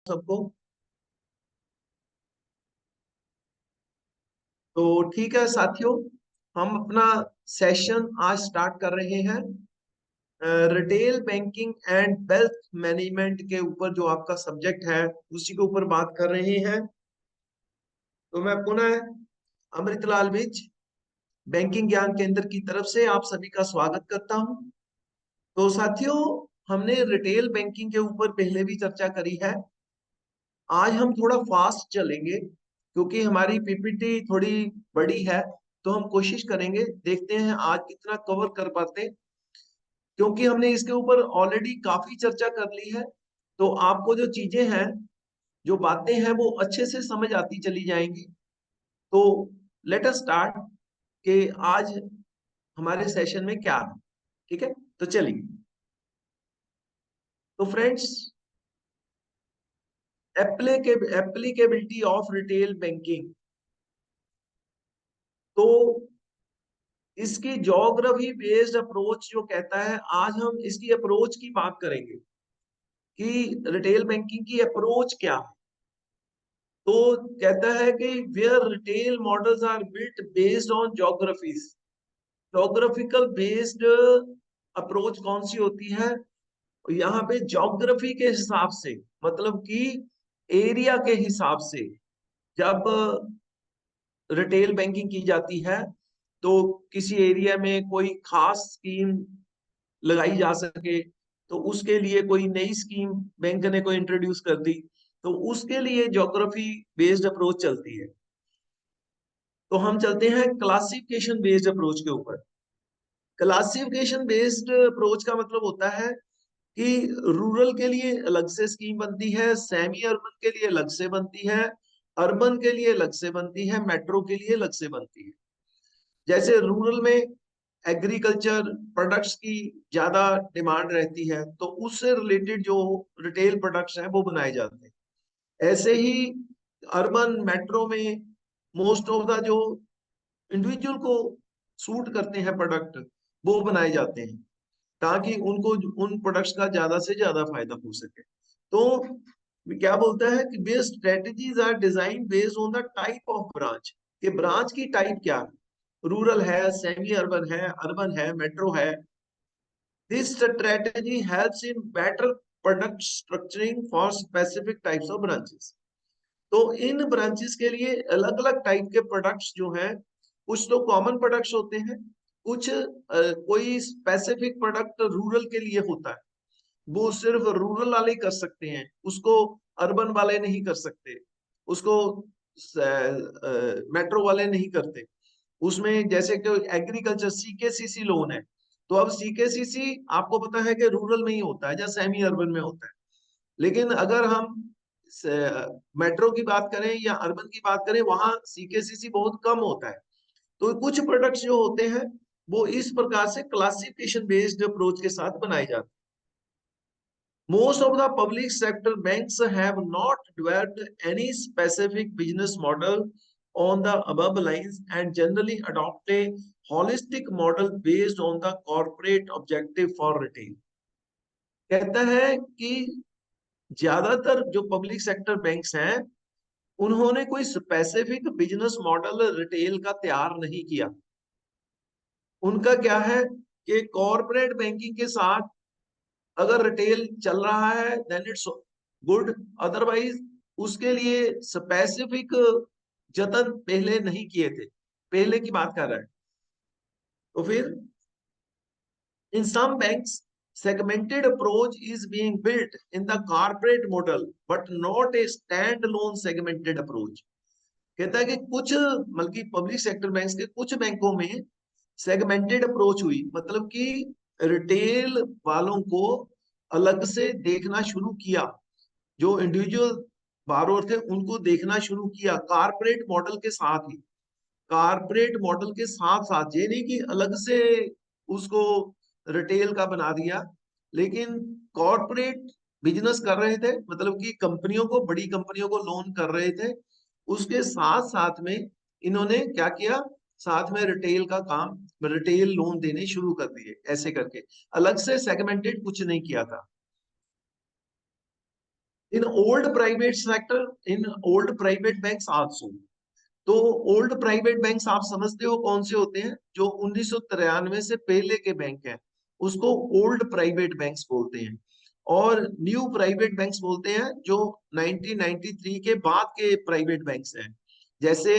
सबको। तो ठीक है साथियों, हम अपना सेशन आज स्टार्ट कर रहे हैं। Retail banking and wealth management के ऊपर जो आपका सब्जेक्ट है उसी के ऊपर बात कर रहे हैं। तो मैं पुनः अमृतलाल विज बैंकिंग ज्ञान केंद्र की तरफ से आप सभी का स्वागत करता हूं। तो साथियों, हमने रिटेल बैंकिंग के ऊपर पहले भी चर्चा करी है। आज हम थोड़ा फास्ट चलेंगे क्योंकि हमारी पीपीटी थोड़ी बड़ी है। तो हम कोशिश करेंगे, देखते हैं आज कितना कवर कर पाते, क्योंकि हमने इसके ऊपर ऑलरेडी काफी चर्चा कर ली है। तो आपको जो चीजें हैं, जो बातें हैं, वो अच्छे से समझ आती चली जाएंगी। तो लेट अस स्टार्ट कि आज हमारे सेशन में क्या है। ठीक है, तो चलिए। तो friends, applicability of retail banking. तो इसकी ज्योग्राफी बेस्ड अप्रोच जो कहता है, आज हम इसकी अप्रोच की बात करेंगे कि रिटेल बैंकिंग की अप्रोच क्या है। तो कहता है कि where retail models are built based on geographies. Geographical based approach कौन सी होती है? यहाँ पे ज्योग्राफी के हिसाब से, मतलब कि एरिया के हिसाब से जब रिटेल बैंकिंग की जाती है, तो किसी एरिया में कोई खास स्कीम लगाई जा सके, तो उसके लिए कोई नई स्कीम बैंक ने कोई इंट्रोड्यूस कर दी, तो उसके लिए ज्योग्राफी बेस्ड अप्रोच चलती है। तो हम चलते हैं क्लासिफिकेशन बेस्ड अप्रोच के ऊपर। क्लासिफिकेशन बेस्ड अप्रोच का मतलब होता है कि रूरल के लिए अलग से स्कीम बनती है, सेमी अर्बन के लिए अलग से बनती है, अर्बन के लिए अलग से बनती है, मेट्रो के लिए अलग से बनती है। जैसे रूरल में एग्रीकल्चर प्रोडक्ट्स की ज्यादा डिमांड रहती है, तो उससे रिलेटेड जो रिटेल प्रोडक्ट्स हैं वो बनाए जाते हैं। ऐसे ही अर्बन मेट्रो में मोस्ट ऑफ द जो इंडिविजुअल को सूट करते हैं प्रोडक्ट, वो बनाए जाते हैं, ताकि उनको उन प्रोडक्ट्स का ज्यादा से ज्यादा फायदा हो सके। तो क्या बोलता है कि based strategies are design based on the type of branch. कि ब्रांच की टाइप क्या है, रूरल है, सेमी अर्बन है, अर्बन है, मेट्रो है। This strategy helps in better product structuring for specific types of branches. तो इन ब्रांचेस के लिए अलग अलग टाइप के प्रोडक्ट्स जो हैं, कुछ तो कॉमन प्रोडक्ट्स होते हैं, कुछ कोई स्पेसिफिक प्रोडक्ट रूरल के लिए होता है, वो सिर्फ रूरल वाले ही कर सकते हैं, उसको अर्बन वाले नहीं कर सकते, उसको मेट्रो वाले नहीं करते। उसमें जैसे कि एग्रीकल्चर सीकेसीसी लोन है, तो अब सीकेसीसी आपको पता है कि रूरल में ही होता है या सेमी अर्बन में होता है। लेकिन अगर हम मेट्रो की बात करें या अर्बन की बात करें, वहां सीकेसीसी बहुत कम होता है। तो कुछ प्रोडक्ट्स जो होते हैं, वो इस प्रकार से क्लासिफिकेशन बेस्ड अप्रोच के साथ बनाए जाते हैं। Most of the public sector banks have not developed any specific business model on the above lines and generally adopt a holistic model based on the corporate objective for retail. कहता है कि ज्यादातर जो पब्लिक सेक्टर बैंक्स हैं, उन्होंने कोई specific business model retail का तैयार नहीं किया। उनका क्या है कि कॉर्पोरेट बैंकिंग के साथ अगर रिटेल चल रहा है देन इट्स गुड, अदरवाइज उसके लिए स्पेसिफिक जतन पहले नहीं किए थे। पहले की बात कर रहा है। तो फिर इन some banks segmented approach is being built in the corporate model but not a stand alone segmented approach। कहता है कि कुछ बल्कि पब्लिक सेक्टर बैंक्स के कुछ बैंकों में सेगमेंटेड अप्रोच हुई, मतलब कि रिटेल वालों को अलग से देखना शुरू किया, जो इंडिविजुअल बारोर थे उनको देखना शुरू किया कारपोरेट मॉडल के साथ ही। कारपोरेट मॉडल के साथ साथ ये नहीं कि अलग से उसको रिटेल का बना दिया, लेकिन कॉर्पोरेट बिजनेस कर रहे थे, मतलब कि कंपनियों को, बड़ी कंपनियों को लोन कर रहे थे। उसके साथ साथ में इन्होंने क्या किया, साथ में रिटेल का काम, रिटेल लोन देने शुरू कर दिए। ऐसे करके अलग से सेगमेंटेड कुछ नहीं किया था। इन ओल्ड प्राइवेट सेक्टर, इन ओल्ड प्राइवेट बैंक्स आल्सो। तो ओल्ड प्राइवेट बैंक्स आप समझते हो कौन से होते हैं? जो 1993 से पहले के बैंक हैं उसको ओल्ड प्राइवेट बैंक्स बोलते हैं, और न्यू प्राइवेट बैंक्स बोलते हैं जो 1993 के बाद के प्राइवेट बैंक्स हैं। जैसे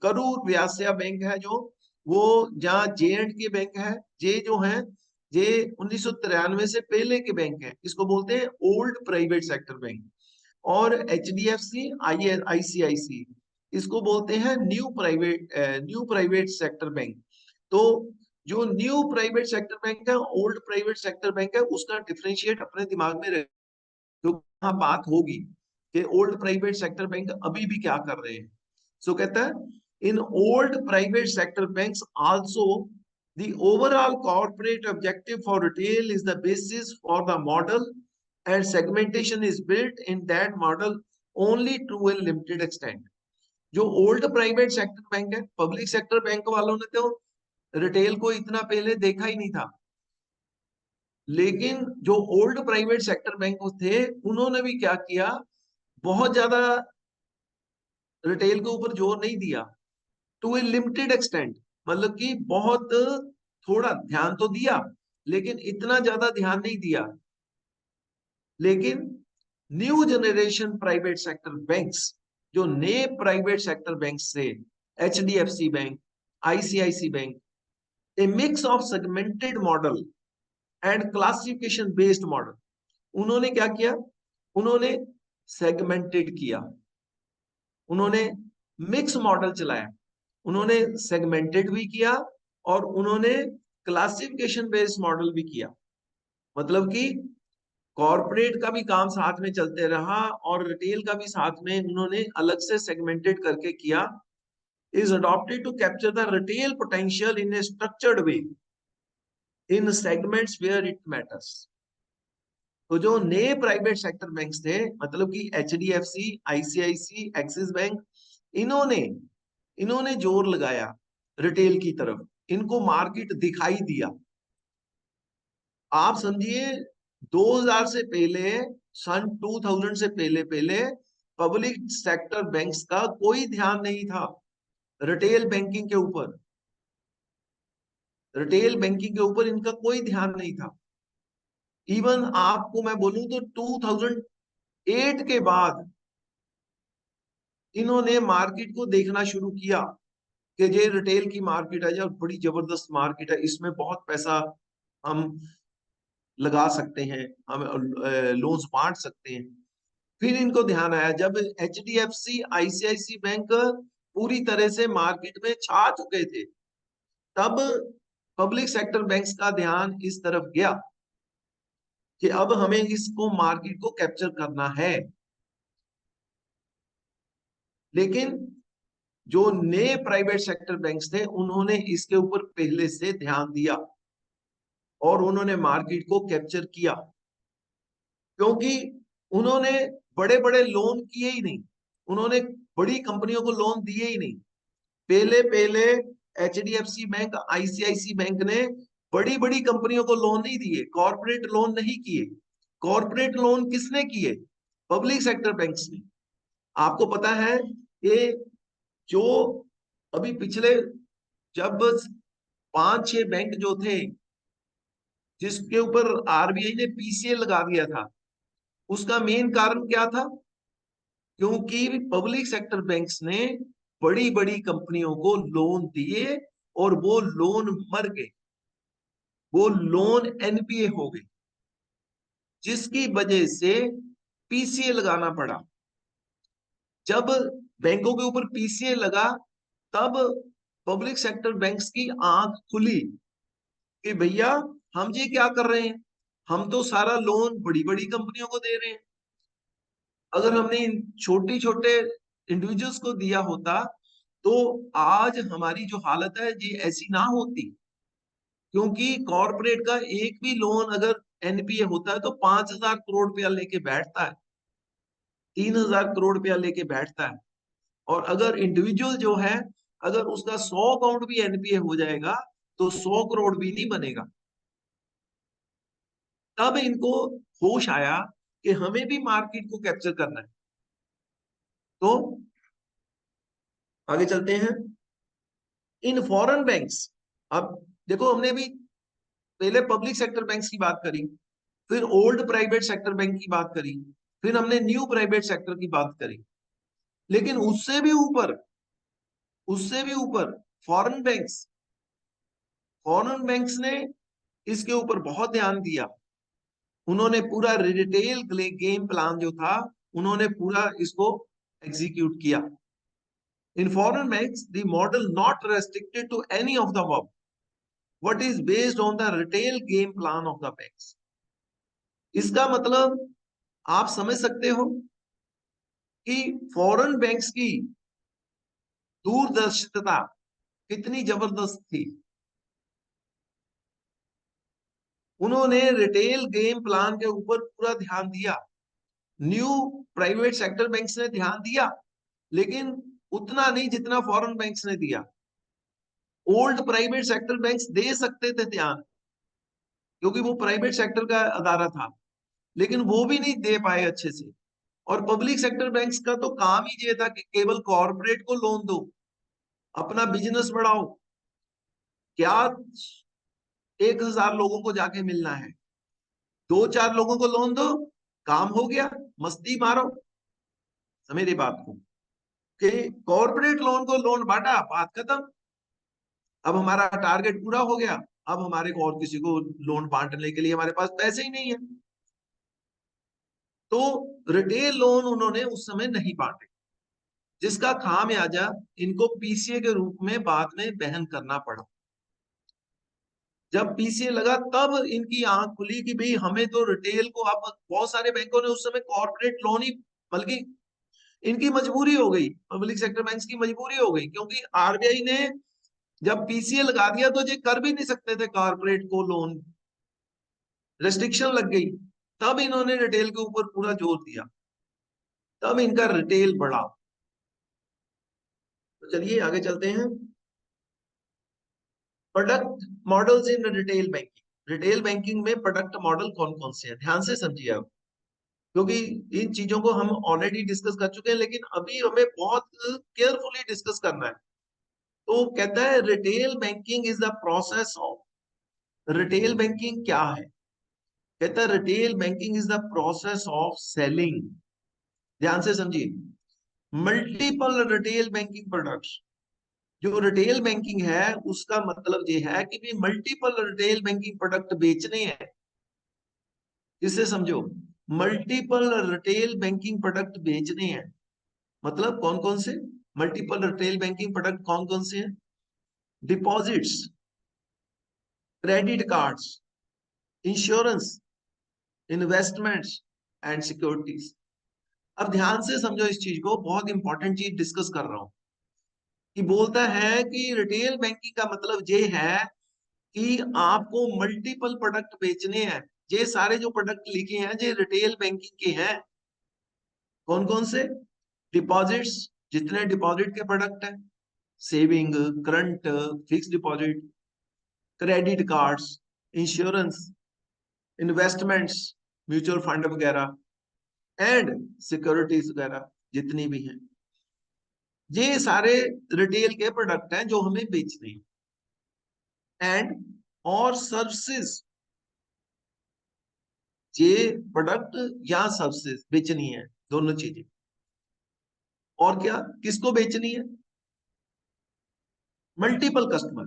करूर व्यास्य बैंक है जो, वो जहाँ जे एंड के बैंक है, जे जो है, ये 1993 से पहले के बैंक है, इसको बोलते हैं ओल्ड प्राइवेट सेक्टर बैंक। और H D F C, ICIC, इसको बोलते हैं न्यू प्राइवेट सेक्टर बैंक। तो जो न्यू प्राइवेट सेक्टर बैंक है, ओल्ड प्राइवेट सेक्टर बैंक है, उसका डिफरेंशिएट अपने दिमाग में रख, तो यहाँ बात होगी कि ओल्ड प्राइवेट सेक्टर बैंक अभी भी क्या कर रहे हैं। सो कहता है इन old private sector banks also the overall corporate objective for retail is the basis for the model, and segmentation is built in that model only to a limited extent. जो old private sector bank है, public sector bank वालों ने तो retail को इतना पहले देखा ही नहीं था, लेकिन जो ओल्ड प्राइवेट सेक्टर बैंक थे उन्होंने भी क्या किया, बहुत ज्यादा रिटेल के ऊपर जोर नहीं दिया, टू ए लिमिटेड एक्सटेंट, मतलब कि बहुत थोड़ा ध्यान तो दिया लेकिन इतना ज्यादा ध्यान नहीं दिया। लेकिन new generation private sector banks, जो नए प्राइवेट सेक्टर बैंक्स थे, H D F C bank, ICIC bank, a mix of segmented model and classification based model, उन्होंने क्या किया, उन्होंने सेगमेंटेड किया, उन्होंने मिक्स मॉडल चलाया, उन्होंने सेगमेंटेड भी किया और उन्होंने क्लासिफिकेशन बेस्ड मॉडल भी किया। मतलब कि कॉर्पोरेट का भी काम साथ में चलते रहा और रिटेल का भी साथ में उन्होंने अलग से सेगमेंटेड करके किया। Is adopted to capture the retail potential in a structured way in segments where it matters. तो जो नए प्राइवेट सेक्टर बैंक्स थे, मतलब कि H D F C, ICIC, Axis bank, इन्होंने इन्होंने जोर लगाया रिटेल की तरफ, इनको मार्केट दिखाई दिया। आप समझिए 2000 से पहले, सन 2000 से पहले पहले पब्लिक सेक्टर बैंक्स का कोई ध्यान नहीं था रिटेल बैंकिंग के ऊपर, रिटेल बैंकिंग के ऊपर इनका कोई ध्यान नहीं था। इवन आपको मैं बोलूं तो 2008 के बाद इन्होंने मार्केट को देखना शुरू किया कि ये रिटेल की मार्केट है, जो बड़ी जबरदस्त मार्केट है, इसमें बहुत पैसा हम लगा सकते हैं, हम लोन्स बांट सकते हैं। फिर इनको ध्यान आया जब H D F C, ICIC bank पूरी तरह से मार्केट में छा चुके थे, तब पब्लिक सेक्टर बैंक्स का ध्यान इस तरफ गया कि अब हमें इसको मार्केट को कैप्चर करना है। लेकिन जो नए प्राइवेट सेक्टर बैंक्स थे उन्होंने इसके ऊपर पहले से ध्यान दिया और उन्होंने मार्केट को कैप्चर किया, क्योंकि उन्होंने बड़े बड़े लोन किए ही नहीं, उन्होंने बड़ी कंपनियों को लोन दिए ही नहीं। पहले पहले H D F C bank, ICIC bank ने बड़ी बड़ी कंपनियों को लोन नहीं दिए, कॉर्पोरेट लोन नहीं किए। कॉर्पोरेट लोन किसने किए? पब्लिक सेक्टर बैंक्स ने। आपको पता है कि जो अभी पिछले, जब 5-6 बैंक जो थे जिसके ऊपर आरबीआई ने पीसीए लगा दिया था, उसका मेन कारण क्या था? क्योंकि पब्लिक सेक्टर बैंक्स ने बड़ी बड़ी कंपनियों को लोन दिए और वो लोन मर गए, वो लोन एनपीए हो गए, जिसकी वजह से पीसीए लगाना पड़ा। जब बैंकों के ऊपर पीसीए लगा, तब पब्लिक सेक्टर बैंक्स की आंख खुली कि भैया हम ये क्या कर रहे हैं, हम तो सारा लोन बड़ी बड़ी कंपनियों को दे रहे हैं। अगर हमने छोटी छोटे इंडिविजुअल्स को दिया होता तो आज हमारी जो हालत है ये ऐसी ना होती। क्योंकि कॉर्पोरेट का एक भी लोन अगर एनपीए होता है तो 5,000 करोड़ रुपया लेके बैठता है, 3,000 करोड़ रुपया लेके बैठता है। और अगर इंडिविजुअल जो है, अगर उसका 100 अकाउंट भी एनपीए हो जाएगा तो 100 करोड़ भी नहीं बनेगा। तब इनको होश आया कि हमें भी मार्केट को कैप्चर करना है। तो आगे चलते हैं। इन फॉरेन बैंक्स, अब देखो हमने भी पहले पब्लिक सेक्टर बैंक्स की बात करी, फिर ओल्ड प्राइवेट सेक्टर बैंक की बात करी, फिर हमने न्यू प्राइवेट सेक्टर की बात करी, लेकिन उससे भी ऊपर फॉरेन बैंक्स ने इसके ऊपर बहुत ध्यान दिया। उन्होंने पूरा रिटेल गेम प्लान जो था, उन्होंने पूरा इसको एग्जीक्यूट किया। In foreign banks, the model not restricted to any of the above, what is based on the retail game plan of the banks. इसका मतलब आप समझ सकते हो कि फॉरेन बैंक्स की दूरदर्शिता कितनी जबरदस्त थी। उन्होंने रिटेल गेम प्लान के ऊपर पूरा ध्यान दिया। न्यू प्राइवेट सेक्टर बैंक्स ने ध्यान दिया, लेकिन उतना नहीं जितना फॉरेन बैंक्स ने दिया। ओल्ड प्राइवेट सेक्टर बैंक्स दे सकते थे ध्यान, क्योंकि वो प्राइवेट सेक्टर का अदारा था, लेकिन वो भी नहीं दे पाए अच्छे से। और पब्लिक सेक्टर बैंक्स का तो काम ही ये था कि केवल कॉर्पोरेट को लोन दो, अपना बिजनेस बढ़ाओ। क्या 1,000 लोगों को जाके मिलना है, 2-4 लोगों को लोन दो, काम हो गया, मस्ती मारो। समझ रही बात को कि कॉर्पोरेट लोन को लोन बांटा, बात खत्म। अब हमारा टारगेट पूरा हो गया, अब हमारे को और किसी को लोन बांटने के लिए हमारे पास पैसे ही नहीं है। तो रिटेल लोन उन्होंने उस समय नहीं बांटे, जिसका खामियाजा इनको पीसीए के रूप में बाद में बहन करना पड़ा। जब पीसीए लगा तब इनकी आंख खुली कि भाई हमें तो रिटेल को, अब बहुत सारे बैंकों ने उस समय कॉर्पोरेट लोन ही, बल्कि इनकी मजबूरी हो गई, पब्लिक सेक्टर बैंक्स की मजबूरी हो गई, क्योंकि आरबीआई ने जब पीसीए लगा दिया तो ये कर भी नहीं सकते थे कॉर्पोरेट को लोन, रेस्ट्रिक्शन लग गई। तब इन्होंने रिटेल के ऊपर पूरा जोर दिया, तब इनका रिटेल बढ़ा। तो चलिए आगे चलते हैं। Product models in retail banking. Retail banking में प्रोडक्ट मॉडल कौन कौन से हैं, ध्यान से समझिए आप, क्योंकि इन चीजों को हम ऑलरेडी डिस्कस कर चुके हैं, लेकिन अभी हमें बहुत केयरफुली डिस्कस करना है। तो कहता है retail banking is the process of, retail banking क्या है? कहता है retail banking is the process of selling, ध्यान से समझिए, मल्टीपल रिटेल बैंकिंग प्रोडक्ट्स। जो रिटेल बैंकिंग है उसका मतलब ये है कि भी मल्टीपल रिटेल बैंकिंग प्रोडक्ट बेचने हैं। इसे समझो, मल्टीपल रिटेल बैंकिंग प्रोडक्ट बेचने हैं, मतलब कौन कौन से मल्टीपल रिटेल बैंकिंग प्रोडक्ट कौन कौन से हैं? Deposits, credit cards, insurance, investments and securities. अब ध्यान से समझो इस चीज को, बहुत इंपॉर्टेंट चीज डिस्कस कर रहा हूं। कि बोलता है कि रिटेल बैंकिंग का मतलब ये है कि आपको मल्टीपल प्रोडक्ट बेचने हैं। ये सारे जो प्रोडक्ट लिखे हैं ये रिटेल बैंकिंग के हैं। कौन कौन से? डिपॉजिट्स, जितने डिपॉजिट के प्रोडक्ट हैं, saving, current, fix deposit, credit cards, insurance, investments, mutual fund वगैरह, एंड सिक्योरिटीज वगैरह जितनी भी हैं, ये सारे रिटेल के प्रोडक्ट हैं जो हमें बेचने हैं। एंड और सर्विसेज, ये प्रोडक्ट या सर्विसेज बेचनी है, दोनों चीजें। और क्या, किसको बेचनी है? Multiple customer.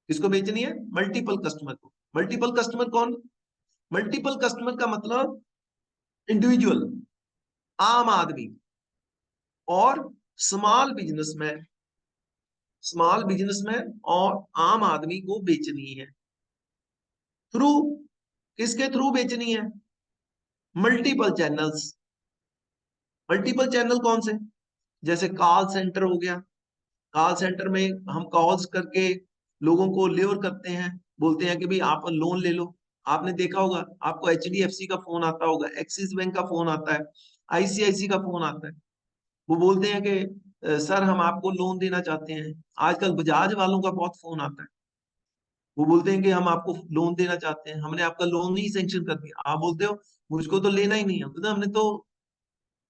किसको बेचनी है? मल्टीपल कस्टमर को। मल्टीपल कस्टमर कौन? मल्टीपल कस्टमर का मतलब इंडिविजुअल, आम आदमी, और स्मॉल बिजनेसमैन, स्मॉल बिजनेसमैन और आम आदमी को बेचनी है। थ्रू, किसके थ्रू बेचनी है? Multiple channels. मल्टीपल चैनल कौन से? जैसे कॉल सेंटर हो गया, कॉल सेंटर में हम कॉल्स करके लोगों को ल्योर करते हैं, बोलते हैं कि भाई आप लोन ले लो। आपने देखा होगा, आपको एचडीएफसी का फोन आता होगा, एक्सिस बैंक का फोन आता है, आईसीआईसी का फोन आता है। वो बोलते हैं कि सर हम आपको लोन देना चाहते हैं। आजकल बजाज वालों का बहुत फोन आता है, वो बोलते हैं कि हम आपको लोन देना चाहते हैं, हमने आपका लोन ही सेंक्शन कर दिया। आप बोलते हो मुझको तो लेना ही नहीं है, तो हमने तो,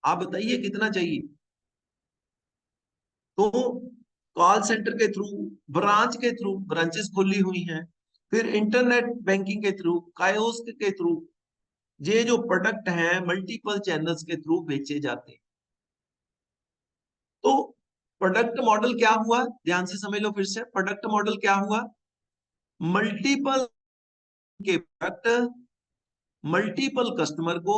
आप बताइए कितना चाहिए। तो कॉल सेंटर के थ्रू, ब्रांच के थ्रू, ब्रांचेस खुली हुई हैं, फिर इंटरनेट बैंकिंग के थ्रू, कायोस्क के थ्रू, ये जो प्रोडक्ट हैं मल्टीपल चैनल्स के थ्रू बेचे जाते हैं। तो प्रोडक्ट मॉडल क्या हुआ, ध्यान से समझ लो फिर से, प्रोडक्ट मॉडल क्या हुआ, मल्टीपल के प्रोडक्ट मल्टीपल कस्टमर को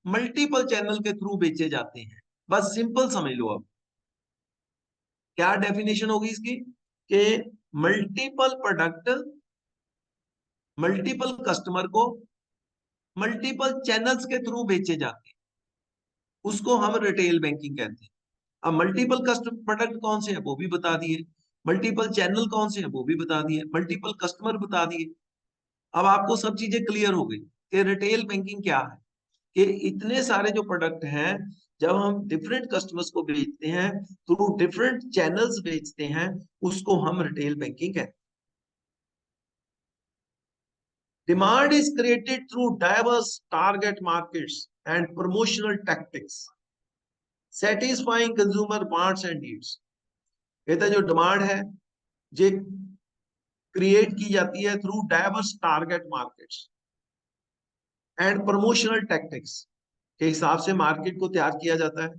मल्टीपल चैनल के थ्रू बेचे जाते हैं। बस सिंपल समझ लो। अब क्या डेफिनेशन होगी इसकी, कि मल्टीपल प्रोडक्ट मल्टीपल कस्टमर को मल्टीपल चैनल्स के थ्रू बेचे जाते हैं, उसको हम रिटेल बैंकिंग कहते हैं। अब मल्टीपल कस्टमर प्रोडक्ट कौन से हैं वो भी बता दिए, मल्टीपल चैनल कौन से हैं वो भी बता दिए, मल्टीपल कस्टमर बता दिए। अब आपको सब चीजें क्लियर हो गई कि रिटेल बैंकिंग क्या है, कि इतने सारे जो प्रोडक्ट हैं, जब हम डिफरेंट कस्टमर्स को बेचते हैं, थ्रू डिफरेंट चैनल्स बेचते हैं, उसको हम रिटेल बैंकिंग कहते हैं। Demand is created through diverse target markets and promotional tactics, satisfying consumer wants and needs. कहता है जो डिमांड है ये क्रिएट की जाती है through diverse target markets and promotional tactics के हिसाब से मार्केट को तैयार किया जाता है।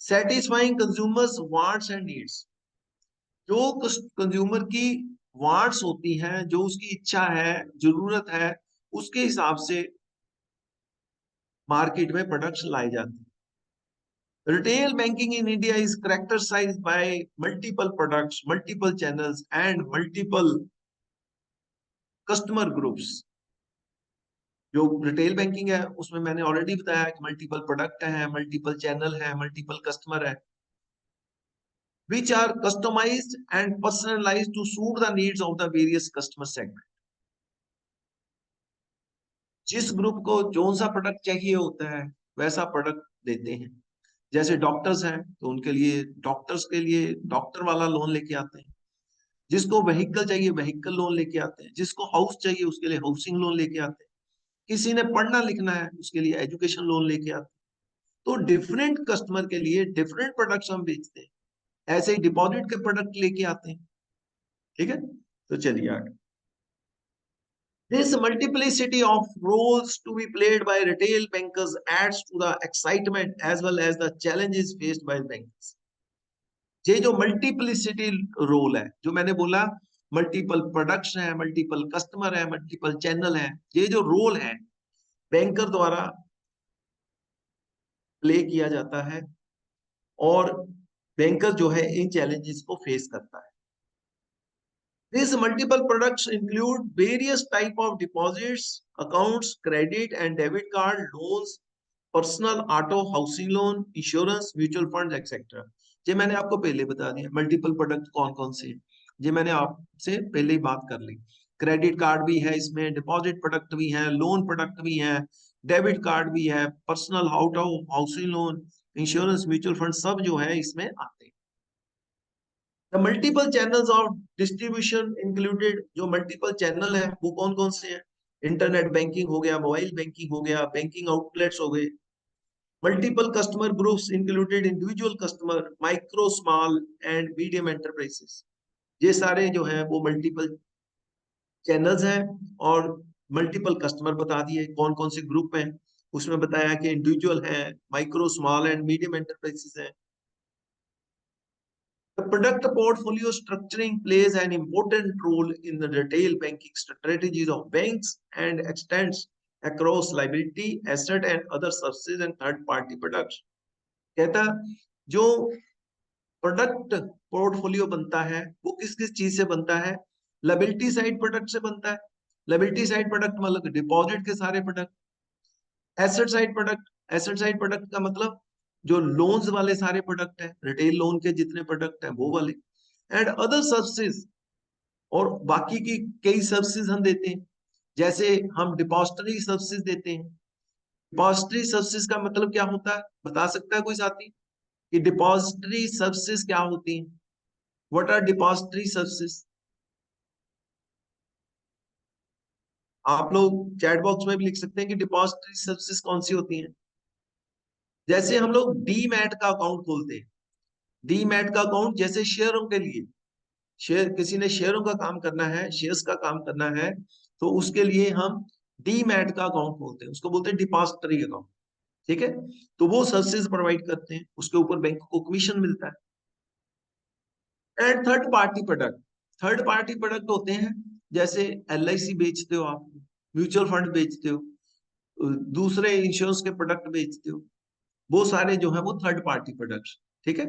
Satisfying consumers wants and needs, जो कंज्यूमर की वांट्स होती हैं, जो उसकी इच्छा है, जरूरत है, उसके हिसाब से मार्केट में प्रोडक्ट्स लाए जाते हैं। Retail banking in India is characterized by multiple products, multiple channels, and multiple customer groups. जो रिटेल बैंकिंग है उसमें मैंने ऑलरेडी बताया कि मल्टीपल प्रोडक्ट है, मल्टीपल चैनल है, मल्टीपल कस्टमर है, which are customized and personalized to suit the needs of the various customer segment. जिस ग्रुप को जो सा प्रोडक्ट चाहिए होता है वैसा प्रोडक्ट देते हैं। जैसे डॉक्टर्स हैं तो उनके लिए, डॉक्टर्स के लिए डॉक्टर वाला लोन लेके आते हैं, जिसको व्हीकल चाहिए व्हीकल लोन लेके आते हैं, जिसको हाउस चाहिए उसके लिए हाउसिंग लोन लेके आते हैं, किसी ने पढ़ना लिखना है उसके लिए एजुकेशन लोन लेके आते हैं। तो डिफरेंट कस्टमर के लिए डिफरेंट प्रोडक्ट्स हम बेचते हैं, ऐसे ही डिपॉजिट के प्रोडक्ट लेके आते हैं। ठीक है, तो चलिए आगे। This multiplicity of roles to be played by retail bankers adds to the excitement as well as the challenges faced by bankers. ये जो मल्टीप्लिसिटी रोल है, जो मैंने बोला, मल्टीपल प्रोडक्ट्स हैं, मल्टीपल कस्टमर है, मल्टीपल चैनल है, ये जो रोल है बैंकर द्वारा प्ले किया जाता है, और बैंकर जो है इन चैलेंजेस को फेस करता है। These multiple products include various type of deposits, accounts, credit and debit card, loans, personal auto, housing loan, insurance, mutual fund etcetera. ये मैंने आपको पहले बता दिया मल्टीपल प्रोडक्ट कौन कौन से हैं, ये मैंने आपसे पहले ही बात कर ली। क्रेडिट कार्ड भी है इसमें, डिपॉजिट प्रोडक्ट भी है, लोन प्रोडक्ट भी है, डेबिट कार्ड भी है, personal auto, housing loan, insurance, mutual fund, सब जो है इसमें आते हैं। The multiple channels of distribution included, जो मल्टीपल चैनल है वो कौन कौन से हैं, इंटरनेट बैंकिंग हो गया, मोबाइल बैंकिंग हो गया, बैंकिंग आउटलेट्स हो गए। Multiple customer groups included individual customer, micro, small and medium enterprises. ये सारे जो हैं वो मल्टीपल चैनल्स हैं, और मल्टीपल कस्टमर बता दिए कौन कौन से ग्रुप हैं, उसमें बताया कि इंडिविजुअल है, micro, small and medium enterprises हैं। The product portfolio structuring plays an important role in the retail banking strategies of banks and extends across liability, asset and other services and third party products. कहता जो product portfolio बनता है वो किस किस चीज से बनता है, लायबिलिटी साइड प्रोडक्ट से बनता है। लायबिलिटी साइड प्रोडक्ट मतलब डिपॉजिट के सारे product. Asset side product, asset side product का मतलब जो लोन्स वाले सारे प्रोडक्ट है, रिटेल लोन के जितने प्रोडक्ट है वो वाले, एंड अदर सर्विसेज, और बाकी की कई सर्विसेज हम देते हैं। जैसे हम डिपॉजिटरी सर्विसेज देते हैं। डिपॉजिटरी सर्विसेज का मतलब क्या होता है, बता सकता है कोई साथी कि डिपॉजिटरी सर्विसेज क्या होती हैं? What are depository services? आप लोग चैट बॉक्स में भी लिख सकते हैं कि डिपॉजिटरी सर्विसेज कौन सी होती हैं। जैसे हम लोग डीमैट का अकाउंट खोलते हैं, डीमैट का अकाउंट जैसे शेयरों के लिए, शेयर किसी ने शेयरों का काम करना है, शेयर्स का काम करना है, तो उसके लिए हम डीमैट का अकाउंट खोलते हैं, उसको बोलते हैं डिपॉजिटरी अकाउंट। ठीक है, तो वो सर्विसेज प्रोवाइड करते हैं, उसके ऊपर बैंक को कमीशन मिलता है। And third party product, third party product होते हैं जैसे LIC बेचते हो आप, म्यूचुअल फंड बेचते हो, दूसरे इंश्योरेंस के प्रोडक्ट बेचते हो, वो सारे जो है वो थर्ड पार्टी प्रोडक्ट्स। ठीक है,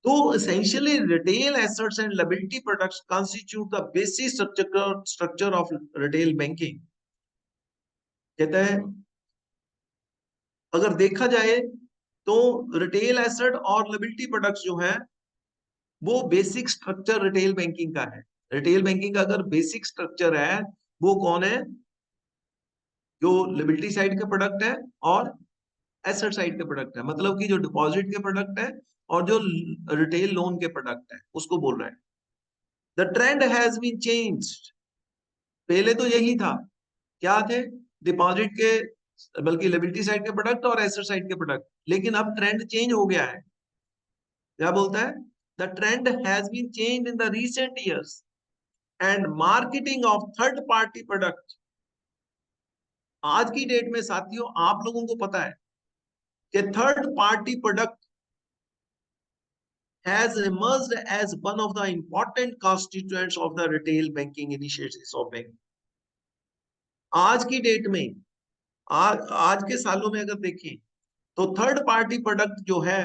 तो essentially retail assets and liability products constitute the basic structure of retail banking। कहता है अगर देखा जाए तो रिटेल एसेट और लिबिलिटी प्रोडक्ट्स जो है वो बेसिक स्ट्रक्चर रिटेल बैंकिंग का है। रिटेल बैंकिंग का अगर बेसिक स्ट्रक्चर है वो कौन है, जो लिबिलिटी साइड के प्रोडक्ट है और एसेट साइड के प्रोडक्ट है, मतलब कि जो डिपॉजिट के प्रोडक्ट है और जो रिटेल लोन के प्रोडक्ट है उसको बोल रहा है। The trend has been changed, पहले तो यही था, क्या थे, डिपॉजिट के, बल्कि लिबिलिटी साइड के प्रोडक्ट और एसेट साइड के प्रोडक्ट, लेकिन अब ट्रेंड चेंज हो गया है। क्या बोलता है, the trend has been change in the recent years and marketing of third party product. आज की डेट में साथियों आप लोगों को पता है कि third party product has emerged as one of the important constituents of the retail banking initiatives of bank। आज की डेट में, आज के सालों में अगर देखें तो थर्ड पार्टी प्रोडक्ट जो है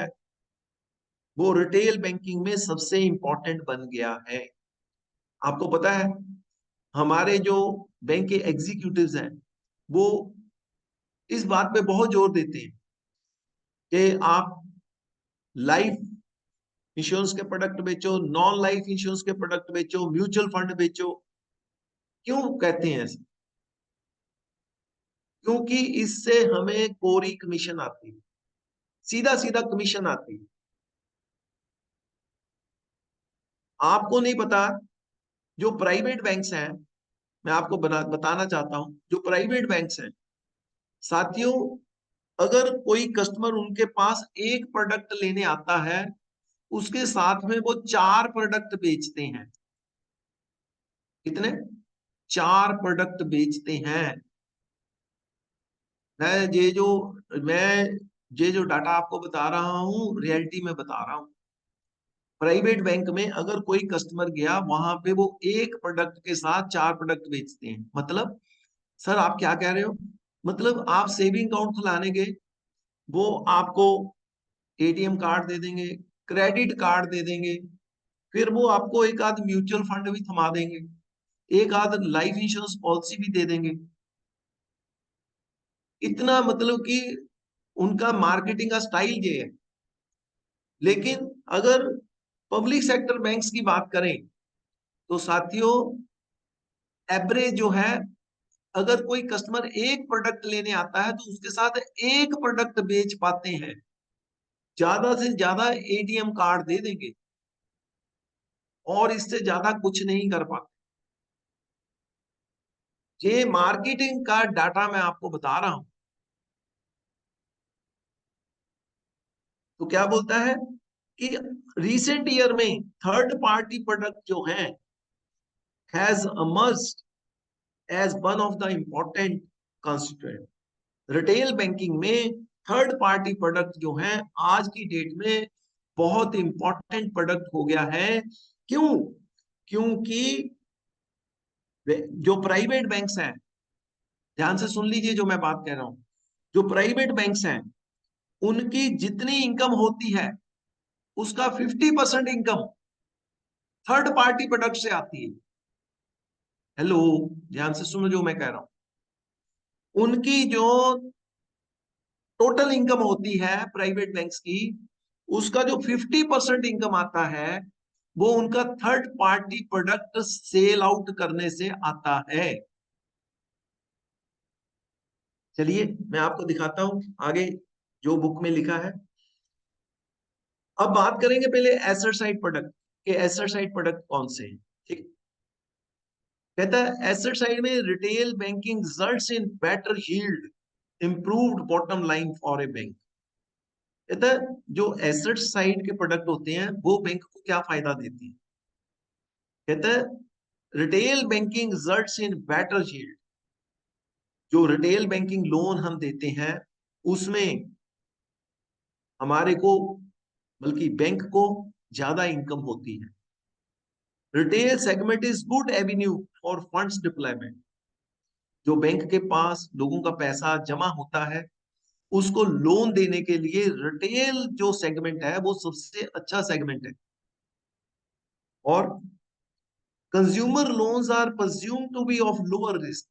वो रिटेल बैंकिंग में सबसे इंपॉर्टेंट बन गया है। आपको पता है हमारे जो बैंक के एग्जीक्यूटिव्स हैं वो इस बात पे बहुत जोर देते हैं कि आप लाइफ इंश्योरेंस के प्रोडक्ट बेचो, नॉन लाइफ इंश्योरेंस के प्रोडक्ट बेचो, म्यूचुअल फंड बेचो। क्यों कहते हैं ऐसे, क्योंकि इससे हमें कोरी कमीशन आती है, सीधा सीधा कमीशन आती है। आपको नहीं पता, जो प्राइवेट बैंक्स हैं, मैं आपको बताना चाहता हूं, जो प्राइवेट बैंक्स हैं साथियों, अगर कोई कस्टमर उनके पास एक प्रोडक्ट लेने आता है उसके साथ में वो चार प्रोडक्ट बेचते हैं। कितने, चार प्रोडक्ट बेचते हैं। मैं मैं ये जो डाटा आपको बता रहा हूँ रियलिटी में बता रहा हूँ। प्राइवेट बैंक में अगर कोई कस्टमर गया वहां पे वो एक प्रोडक्ट के साथ चार प्रोडक्ट बेचते हैं। मतलब सर आप क्या कह रहे हो, मतलब आप सेविंग अकाउंट खुलाने गए, वो आपको ATM कार्ड दे देंगे, क्रेडिट कार्ड दे देंगे, फिर वो आपको एक आध म्यूचुअल फंड भी थमा देंगे, एक आध लाइफ इंश्योरेंस पॉलिसी भी दे देंगे। इतना मतलब कि उनका मार्केटिंग का स्टाइल ये है। लेकिन अगर पब्लिक सेक्टर बैंक्स की बात करें तो साथियों एवरेज जो है, अगर कोई कस्टमर एक प्रोडक्ट लेने आता है तो उसके साथ एक प्रोडक्ट बेच पाते हैं, ज्यादा से ज्यादा ATM कार्ड दे देंगे और इससे ज्यादा कुछ नहीं कर पाते। ये मार्केटिंग का डाटा मैं आपको बता रहा हूं। तो क्या बोलता है कि रिसेंट ईयर में थर्ड पार्टी प्रोडक्ट जो है has emerged as one of the important constituent। Retail banking में थर्ड पार्टी प्रोडक्ट जो है आज की डेट में बहुत इंपॉर्टेंट प्रोडक्ट हो गया है। क्यों, क्योंकि जो प्राइवेट बैंक्स हैं, ध्यान से सुन लीजिए जो मैं बात कह रहा हूं, जो प्राइवेट बैंक्स हैं उनकी जितनी इनकम होती है उसका 50% इनकम थर्ड पार्टी प्रोडक्ट से आती है। हेलो, ध्यान से सुनो जो मैं कह रहा हूं, उनकी जो टोटल इनकम होती है प्राइवेट बैंक्स की, उसका जो 50% इनकम आता है वो उनका third party product sell out करने से आता है। चलिए मैं आपको दिखाता हूं आगे जो बुक में लिखा है। अब बात करेंगे पहले एसेट साइड प्रोडक्ट के, एसेट साइड प्रोडक्ट कौन से हैं। ठीक, कहता है एसेट साइड में retail banking results in better yield, improved bottom line for a bank. कहता है जो एसेट साइड के प्रोडक्ट होते हैं वो बैंक को क्या फायदा देती है। कहता है retail banking results in better yield, जो रिटेल बैंकिंग लोन हम देते हैं उसमें हमारे को, बल्कि बैंक को ज्यादा इनकम होती है। Retail segment is good Avenue for funds deployment, जो बैंक के पास लोगों का पैसा जमा होता है उसको लोन देने के लिए रिटेल जो सेगमेंट है वो सबसे अच्छा सेगमेंट है। और consumer loans are presumed to be of lower risk,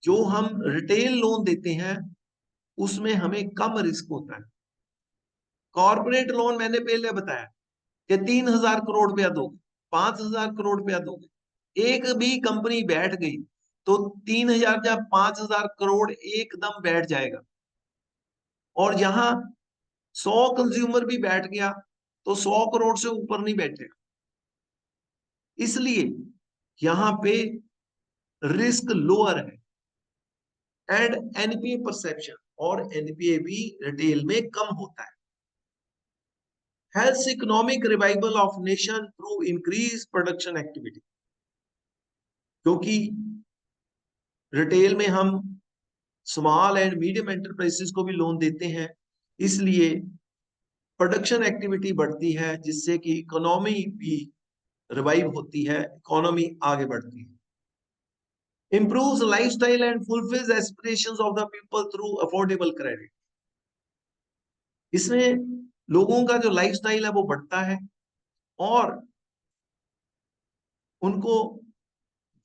जो हम रिटेल लोन देते हैं उसमें हमें कम रिस्क होता है। कॉर्पोरेट लोन मैंने पहले बताया कि 3,000 करोड़ रुपया दोगे, 5,000 करोड़ रुपया दोगे, एक भी कंपनी बैठ गई तो 3,000 या 5,000 करोड़ एकदम बैठ जाएगा। और यहां 100 कंज्यूमर भी बैठ गया तो 100 करोड़ से ऊपर नहीं बैठेगा। इसलिए यहां पे रिस्क लोअर है। एंड एनपीए परसेप्शन, और एनपीए भी रिटेल में कम होता है। Health economic revival of nation through increase production activity, क्योंकि रिटेल में हम स्मॉल एंड मीडियम एंटरप्राइजेस को भी लोन देते हैं, इसलिए प्रोडक्शन एक्टिविटी बढ़ती है जिससे कि इकोनॉमी भी रिवाइव होती है, इकोनॉमी आगे बढ़ती है। improves lifestyle and fulfills aspirations of the people through affordable credit, इसमें लोगों का जो लाइफस्टाइल है वो बढ़ता है और उनको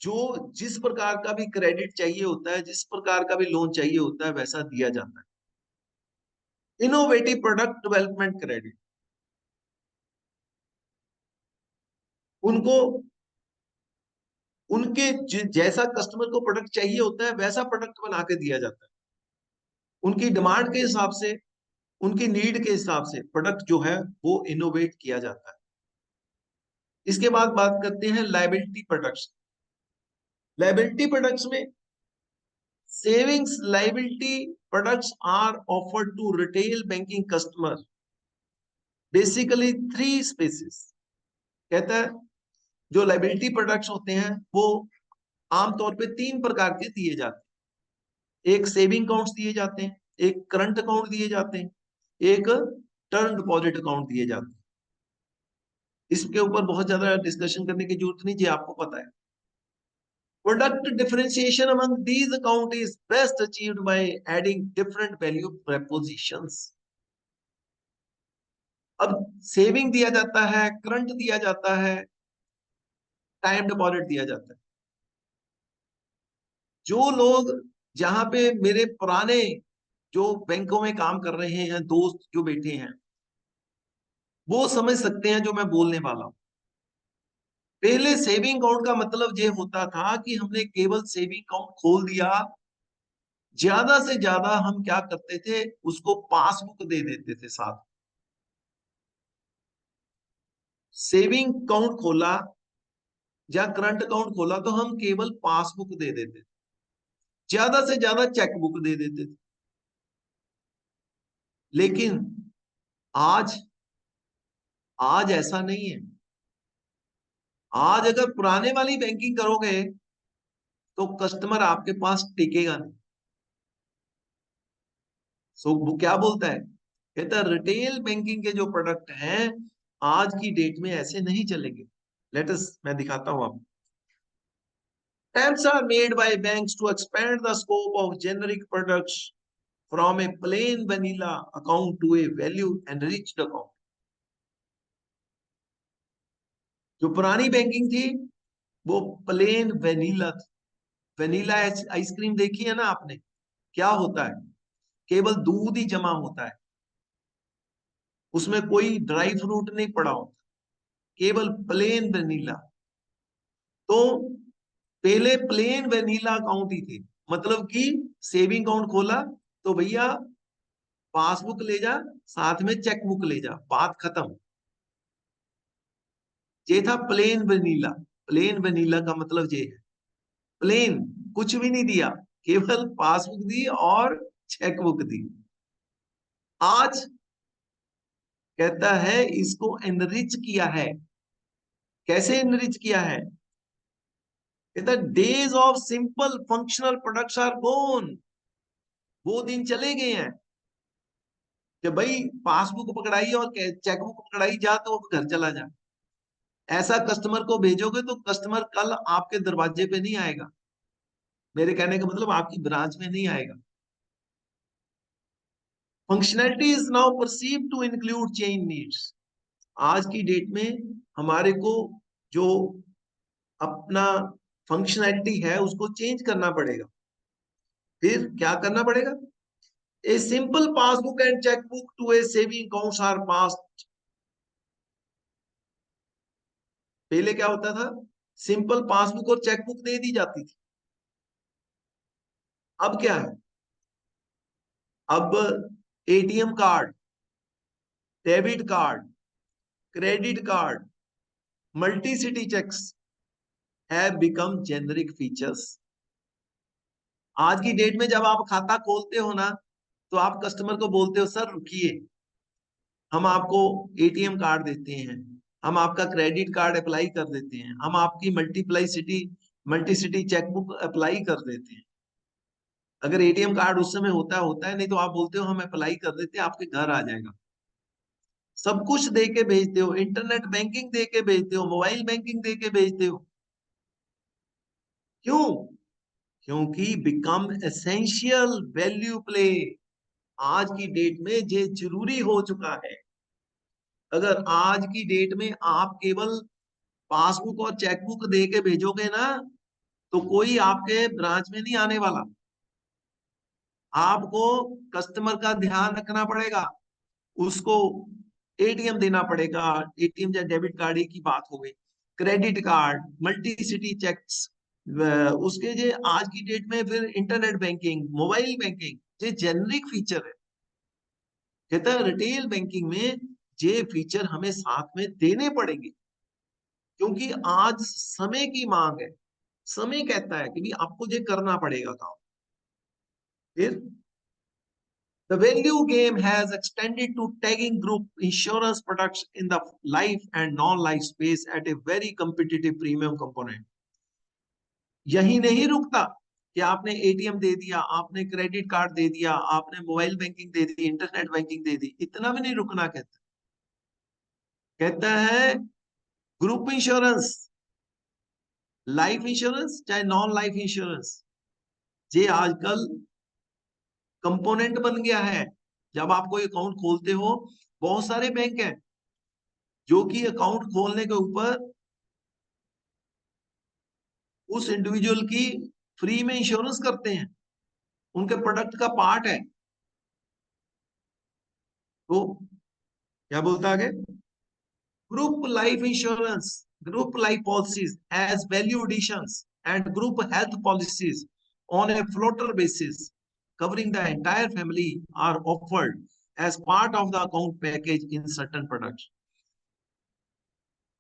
जो जिस प्रकार का भी क्रेडिट चाहिए होता है, जिस प्रकार का भी लोन चाहिए होता है वैसा दिया जाता है। इनोवेटिव प्रोडक्ट डेवलपमेंट क्रेडिट, उनको उनके जैसा कस्टमर को प्रोडक्ट चाहिए होता है वैसा प्रोडक्ट बना के दिया जाता है। उनकी डिमांड के हिसाब से, उनकी नीड के हिसाब से प्रोडक्ट जो है वो इनोवेट किया जाता है। इसके बाद बात करते हैं लायबिलिटी प्रोडक्ट्स। लायबिलिटी प्रोडक्ट्स में savings liability products are offered to retail banking customer basically three species. कहता है जो लायबिलिटी प्रोडक्ट्स होते हैं वो आमतौर पे तीन प्रकार के दिए जाते हैं। एक सेविंग अकाउंट्स दिए जाते हैं, एक करंट अकाउंट दिए जाते हैं, एक टर्म डिपॉजिट अकाउंट दिए जाते हैं। इसके ऊपर बहुत ज्यादा डिस्कशन करने की जरूरत नहीं, जी आपको पता है। Product differentiation among these account is best achieved by adding different value propositions. अब सेविंग दिया जाता है, करंट दिया जाता है, टाइम डिपॉजिट दिया जाता है। जो लोग, जहां पे मेरे पुराने जो बैंकों में काम कर रहे हैं दोस्त जो बैठे हैं वो समझ सकते हैं जो मैं बोलने वाला हूं। पहले सेविंग अकाउंट का मतलब ये होता था कि हमने केवल सेविंग अकाउंट खोल दिया, ज्यादा से ज्यादा हम क्या करते थे उसको पासबुक दे देते थे साथ। सेविंग अकाउंट खोला या करंट अकाउंट खोला तो हम केवल पासबुक दे देते थे, ज्यादा से ज्यादा चेकबुक दे देते थे। लेकिन आज आज ऐसा नहीं है। आज अगर पुराने वाली बैंकिंग करोगे तो कस्टमर आपके पास टिकेगा नहीं। सो वो क्या बोलता है, कहता है रिटेल बैंकिंग के जो प्रोडक्ट हैं आज की डेट में ऐसे नहीं चलेंगे। लेटस मैं दिखाता हूं आपको। Attempts are made by banks to expand the scope of generic products from a plain vanilla account to a value enriched account। जो पुरानी बैंकिंग थी वो प्लेन वेनिला थी। वेनिला आइसक्रीम देखी है ना आपने, क्या होता है, केवल दूध ही जमा होता है, उसमें कोई ड्राई फ्रूट नहीं पड़ा होता, केवल प्लेन वेनिला। तो पहले प्लेन वेनिला अकाउंट ही थे, मतलब कि सेविंग अकाउंट खोला तो भैया पासबुक ले जा, साथ में चेकबुक ले जा, बात खत्म। ये था प्लेन वेनिला। प्लेन वनीला का मतलब ये है, प्लेन, कुछ भी नहीं दिया, केवल पासबुक दी और चेकबुक दी। आज कहता है इसको एनरिच किया है। कैसे एनरिच किया है? कहता days of simple functional products are gone. वो दिन चले गए हैं कि भाई पासबुक पकड़ाई और चेकबुक पकड़ाई, जा तो अब घर चला जा। ऐसा कस्टमर को भेजोगे तो कस्टमर कल आपके दरवाजे पे नहीं आएगा। मेरे कहने का मतलब आपकी ब्रांच में नहीं आएगा। Functionality is now perceive to include change needs. आज की डेट में हमारे को जो अपना फंक्शनैलिटी है उसको चेंज करना पड़ेगा। फिर क्या करना पड़ेगा? A simple passbook and chequebook to a saving accounts are past. पहले क्या होता था? सिंपल पासबुक और चेकबुक दे दी जाती थी। अब क्या है? अब ATM card, debit card, credit card, multi city cheques have become generic features. आज की डेट में जब आप खाता खोलते हो ना, तो आप कस्टमर को बोलते हो सर रुकिए, हम आपको एटीएम कार्ड देते हैं, हम आपका क्रेडिट कार्ड अप्लाई कर देते हैं, हम आपकी मल्टी सिटी चेकबुक अप्लाई कर देते हैं। अगर एटीएम कार्ड उस समय होता है, नहीं तो आप बोलते हो हम अप्लाई कर देते हैं, आपके घर आ जाएगा। सब कुछ दे के भेजते हो, इंटरनेट बैंकिंग दे के भेजते हो, मोबाइल बैंकिंग दे के भेजते हो। क्यों? क्योंकि बिकम एसेंशियल वैल्यू प्ले। आज की डेट में ये जरूरी हो चुका है। अगर आज की डेट में आप केवल पासबुक और चेकबुक दे के भेजोगे ना, तो कोई आपके ब्रांच में नहीं आने वाला। आपको कस्टमर का ध्यान रखना पड़ेगा, उसको एटीएम देना पड़ेगा। एटीएम या डेबिट कार्ड की बात हो गई, credit card, multi city cheques, उसके जे आज की डेट में फिर इंटरनेट बैंकिंग, मोबाइल बैंकिंग, ये जेनरिक फीचर है। कहता है रिटेल बैंकिंग में ये फीचर हमें साथ में देने पड़ेंगे, क्योंकि आज समय की मांग है। समय कहता है कि भी आपको ये करना पड़ेगा काम। फिर the value game has extended to tagging group insurance products in the life and non-life space at a very competitive premium component. यही नहीं रुकता कि आपने एटीएम दे दिया, आपने क्रेडिट कार्ड दे दिया, आपने मोबाइल बैंकिंग दे दी, इंटरनेट बैंकिंग दे दी, इतना भी नहीं रुकना। कहता है ग्रुप इंश्योरेंस, लाइफ इंश्योरेंस चाहे नॉन लाइफ इंश्योरेंस, ये आजकल कंपोनेंट बन गया है। जब आप कोई अकाउंट खोलते हो, बहुत सारे बैंक हैं जो कि अकाउंट खोलने के ऊपर उस इंडिविजुअल की फ्री में इंश्योरेंस करते हैं, उनके प्रोडक्ट का पार्ट है। तो क्या बोलता आगे? Group life insurance, group life policies as value additions and group health policies on a floater basis covering the entire family are offered as part of the account package in certain products.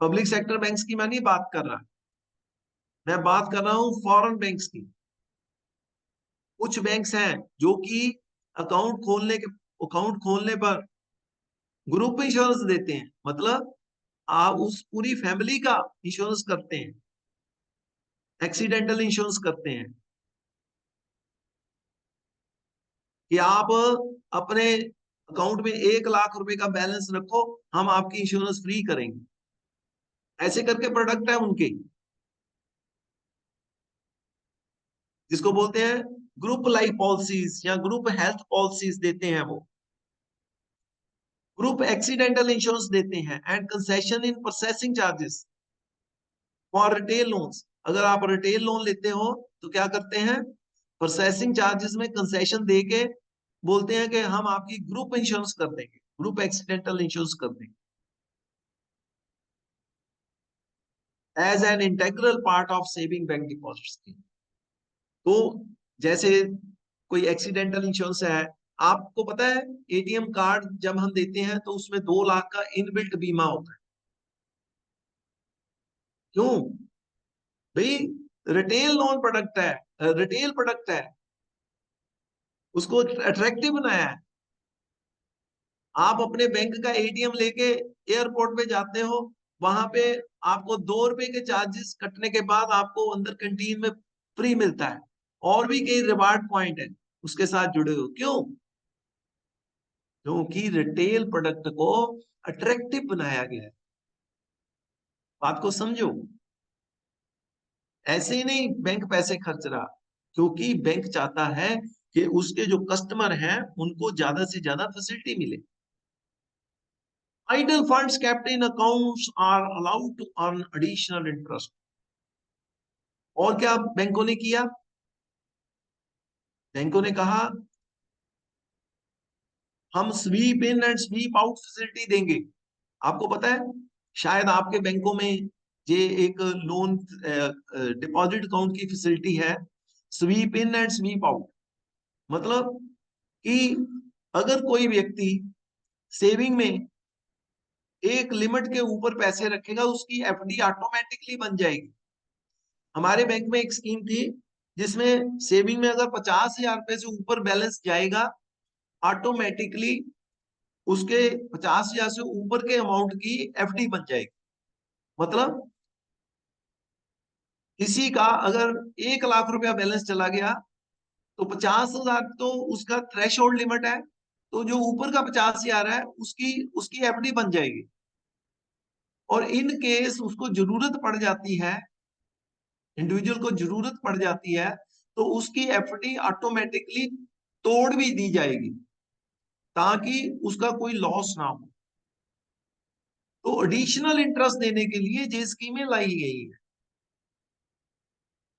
Public sector banks की मैं नहीं बात कर रहा, मैं बात कर रहा हूं फॉरेन बैंक्स की। कुछ बैंक्स हैं जो कि अकाउंट खोलने पर ग्रुप इंश्योरेंस देते हैं, मतलब आप उस पूरी फैमिली का इंश्योरेंस करते हैं, एक्सीडेंटल इंश्योरेंस करते हैं कि आप अपने अकाउंट में 1 लाख रुपए का बैलेंस रखो, हम आपकी इंश्योरेंस फ्री करेंगे। ऐसे करके प्रोडक्ट है उनके, जिसको बोलते हैं ग्रुप लाइफ पॉलिसीज या ग्रुप हेल्थ पॉलिसीज देते हैं वो। ग्रुप एक्सीडेंटल इंश्योरेंस देते हैं and concession in processing charges for retail loans. अगर आप रिटेल लोन लेते हो तो क्या करते हैं, प्रोसेसिंग चार्जेस में कंसेशन दे के बोलते हैं कि हम आपकी ग्रुप इंश्योरेंस कर देंगे, ग्रुप एक्सीडेंटल इंश्योरेंस कर देंगे as an integral part of saving bank deposit scheme. तो जैसे कोई एक्सीडेंटल इंश्योरेंस है, आपको पता है एटीएम कार्ड जब हम देते हैं तो उसमें 2 लाख का इनबिल्ट बीमा होता है। क्यों? भाई रिटेल लोन प्रोडक्ट है, रिटेल प्रोडक्ट है, उसको अट्रैक्टिव बनाया है। आप अपने बैंक का एटीएम लेके एयरपोर्ट पे जाते हो, वहां पे आपको 2 रुपए के चार्जेस कटने के बाद आपको अंदर कैंटीन में फ्री मिलता है, और भी कई रिवार्ड पॉइंट है उसके साथ जुड़े हो। क्यों? क्योंकि रिटेल प्रोडक्ट को अट्रैक्टिव बनाया गया है। बात को समझो। ऐसे ही नहीं बैंक पैसे खर्च रहा, क्योंकि बैंक चाहता है कि उसके जो कस्टमर हैं उनको ज्यादा से ज्यादा फैसिलिटी मिले। Idle funds kept in accounts are allowed to earn additional interest. और क्या बैंकों ने किया? बैंकों ने कहा हम sweep in and sweep out facility देंगे। आपको पता है शायद आपके बैंकों में ये एक लोन डिपॉजिट अकाउंट की फैसिलिटी है, sweep in and sweep out. मतलब कि अगर कोई व्यक्ति सेविंग में एक लिमिट के ऊपर पैसे रखेगा, उसकी एफडी ऑटोमेटिकली बन जाएगी। हमारे बैंक में एक स्कीम थी जिसमें सेविंग में अगर 50,000 रुपए से ऊपर बैलेंस जाएगा, ऑटोमेटिकली उसके 50,000 से ऊपर के अमाउंट की एफडी बन जाएगी। मतलब किसी का अगर 1 लाख रुपया बैलेंस चला गया तो 50,000 तो उसका थ्रेश होल्ड लिमिट है, तो जो ऊपर का 50,000 है उसकी उसकी एफडी बन जाएगी। और इन केस उसको जरूरत पड़ जाती है, इंडिविजुअल को जरूरत पड़ जाती है, तो उसकी एफडी ऑटोमेटिकली तोड़ भी दी जाएगी ताकि उसका कोई लॉस ना हो। तो एडिशनल इंटरेस्ट देने के लिए ये स्कीमें लाई गई है।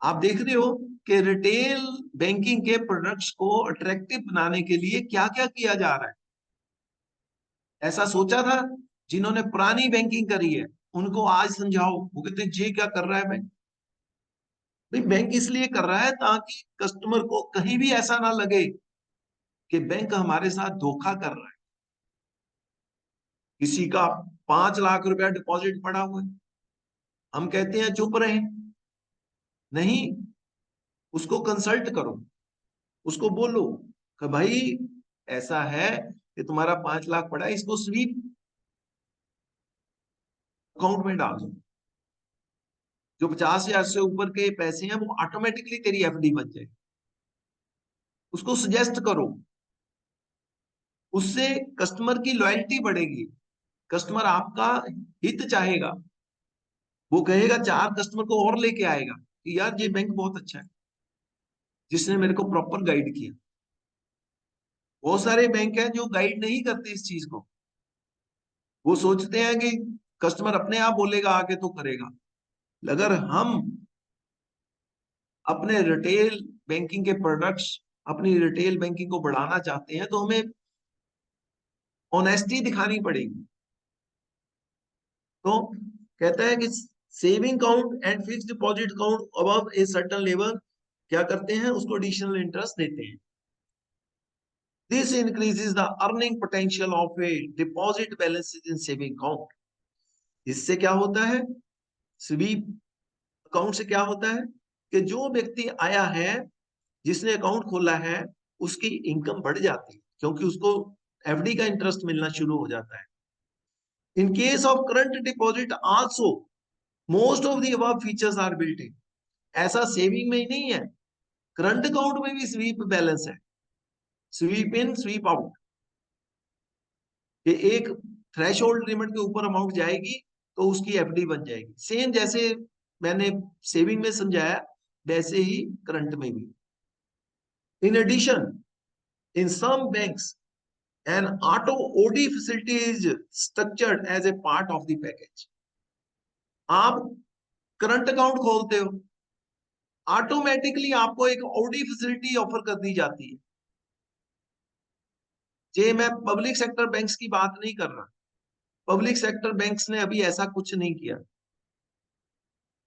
आप देख रहे हो कि रिटेल बैंकिंग के प्रोडक्ट्स को अट्रैक्टिव बनाने के लिए क्या क्या किया जा रहा है। ऐसा सोचा था जिन्होंने पुरानी बैंकिंग करी है उनको आज समझाओ, वो कहते हैं ये क्या कर रहा है बैंक। भाई बैंक इसलिए कर रहा है ताकि कस्टमर को कहीं भी ऐसा ना लगे कि बैंक हमारे साथ धोखा कर रहा है। किसी का 5 लाख रुपया डिपॉजिट पड़ा हुआ है, हम कहते हैं चुप रहे, नहीं, उसको कंसल्ट करो, उसको बोलो कि भाई ऐसा है कि तुम्हारा 5 लाख पड़ा है, इसको स्वीप अकाउंट में डाल दो, जो 50,000 से ऊपर के पैसे हैं वो ऑटोमेटिकली तेरी एफडी बन जाएगी। उसको सजेस्ट करो, उससे कस्टमर की लॉयल्टी बढ़ेगी, कस्टमर आपका हित चाहेगा, वो कहेगा 4 कस्टमर को और लेके आएगा कि यार ये बैंक बहुत अच्छा है जिसने मेरे को प्रॉपर गाइड किया। बहुत सारे बैंक हैं जो गाइड नहीं करते इस चीज को, वो सोचते हैं कि कस्टमर अपने आप बोलेगा आके तो करेगा। अगर हम अपने रिटेल बैंकिंग के प्रोडक्ट्स, अपनी रिटेल बैंकिंग को बढ़ाना चाहते हैं तो हमें ऑनेस्टी दिखानी पड़ेगी। तो कहता है कि saving account and fixed deposit account above a certain level क्या करते हैं, उसको एडिशनल इंटरेस्ट देते हैं। This increases the earning potential of A deposit balances in saving account. इससे क्या होता है, स्वीप अकाउंट से क्या होता है कि जो व्यक्ति आया है, जिसने अकाउंट खोला है, उसकी इनकम बढ़ जाती है क्योंकि उसको एफडी का इंटरेस्ट मिलना शुरू हो जाता है। In case of current deposit also most of the above features are built in. ऐसा सेविंग में ही नहीं है, करंट अकाउंट में भी स्वीप बैलेंस है, स्वीप इन स्वीप आउट। ये एक थ्रेश होल्ड लिमिट के ऊपर अमाउंट जाएगी तो उसकी एफडी बन जाएगी। सेम जैसे मैंने सेविंग में समझाया वैसे ही करंट में भी। In addition in some banks an auto OD facility is structured as a part of the package. आप करंट अकाउंट खोलते हो, ऑटोमेटिकली आपको एक ओडी फैसिलिटी ऑफर कर दी जाती है। ये मैं पब्लिक सेक्टर बैंक्स की बात नहीं कर रहा, पब्लिक सेक्टर बैंक्स ने अभी ऐसा कुछ नहीं किया,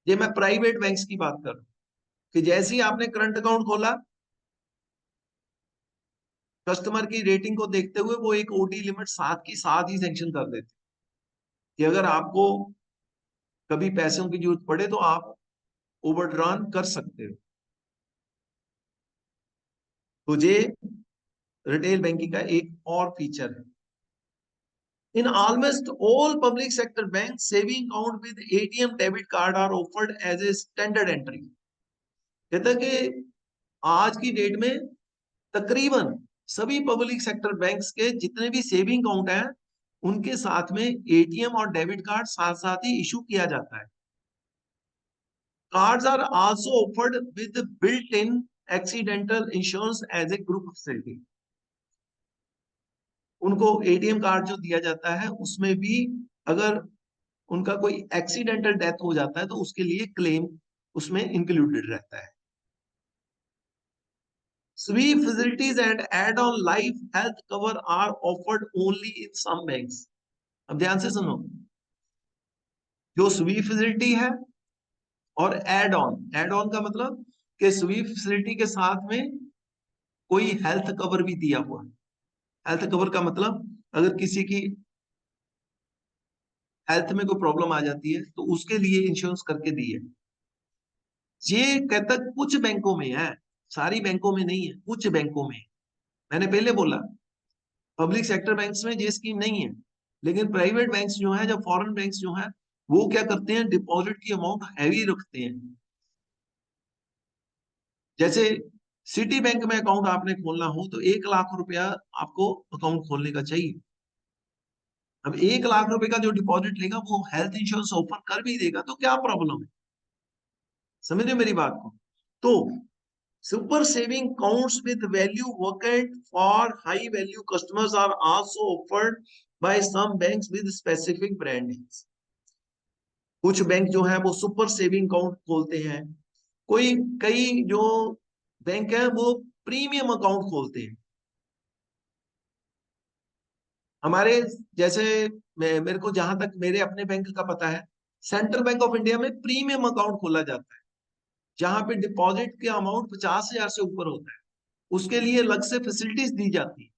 ये मैं प्राइवेट बैंक्स की बात कर रहा हूँ कि जैसे ही आपने करंट अकाउंट खोला, कस्टमर की रेटिंग को देखते हुए वो एक ओडी लिमिट साथ की साथ ही सेंक्शन कर देते कि अगर आपको कभी पैसों की जरूरत पड़े तो आप ओवरड्रॉन कर सकते हो। तो ये रिटेल बैंकिंग का एक और फीचर है। In almost all public sector banks, saving account with ATM debit card are offered as a standard entry. कहता है कि आज की डेट में तकरीबन सभी पब्लिक सेक्टर बैंक्स के जितने भी सेविंग अकाउंट हैं उनके साथ में एटीएम और डेबिट कार्ड साथ साथ ही इशू किया जाता है। Cards are also offered with built in accidental insurance as a group facility. उनको एटीएम कार्ड जो दिया जाता है उसमें भी अगर उनका कोई एक्सीडेंटल डेथ हो जाता है तो उसके लिए क्लेम उसमें इंक्लूडेड रहता है। Sweep facilities and add-on life health cover are offered only in some banks. अब ध्यान से सुनो, जो स्वीप फैसिलिटी है और एड ऑन का मतलब कि स्वीप फैसिलिटी के साथ में कोई हेल्थ कवर भी दिया हुआ है। हेल्थ कवर का मतलब अगर किसी की हेल्थ में कोई प्रॉब्लम आ जाती है तो उसके लिए इंश्योरेंस करके दी है। ये कहता कुछ बैंकों में है, सारी बैंकों में नहीं है, कुछ बैंकों में। मैंने पहले बोला पब्लिक सेक्टर बैंक्स में ये स्कीम नहीं है, लेकिन प्राइवेट बैंक्स जो है, जब फॉरेन बैंक्स जो है वो क्या करते हैं, डिपॉजिट की अमाउंट हैवी रखते हैं। जैसे सिटी बैंक में अकाउंट आपने खोलना हो तो 1 लाख रुपया आपको अकाउंट खोलने का चाहिए। अब 1 लाख रुपए का जो डिपॉजिट लेगा वो हेल्थ इंश्योरेंस ऑफर कर भी देगा तो क्या प्रॉब्लम है? समझ रहे मेरी बात को? तो super saving accounts with value vacant for high value customers are also offered by some banks with specific brandings. कुछ बैंक जो है वो सुपर सेविंग अकाउंट खोलते हैं, कोई कई जो बैंक है वो प्रीमियम अकाउंट खोलते हैं। हमारे जैसे मेरे को जहां तक मेरे अपने बैंक का पता है, सेंट्रल बैंक ऑफ इंडिया में प्रीमियम अकाउंट खोला जाता है जहां पे डिपॉजिट के अमाउंट 50,000 से ऊपर होता है, उसके लिए अलग से फैसिलिटीज दी जाती है।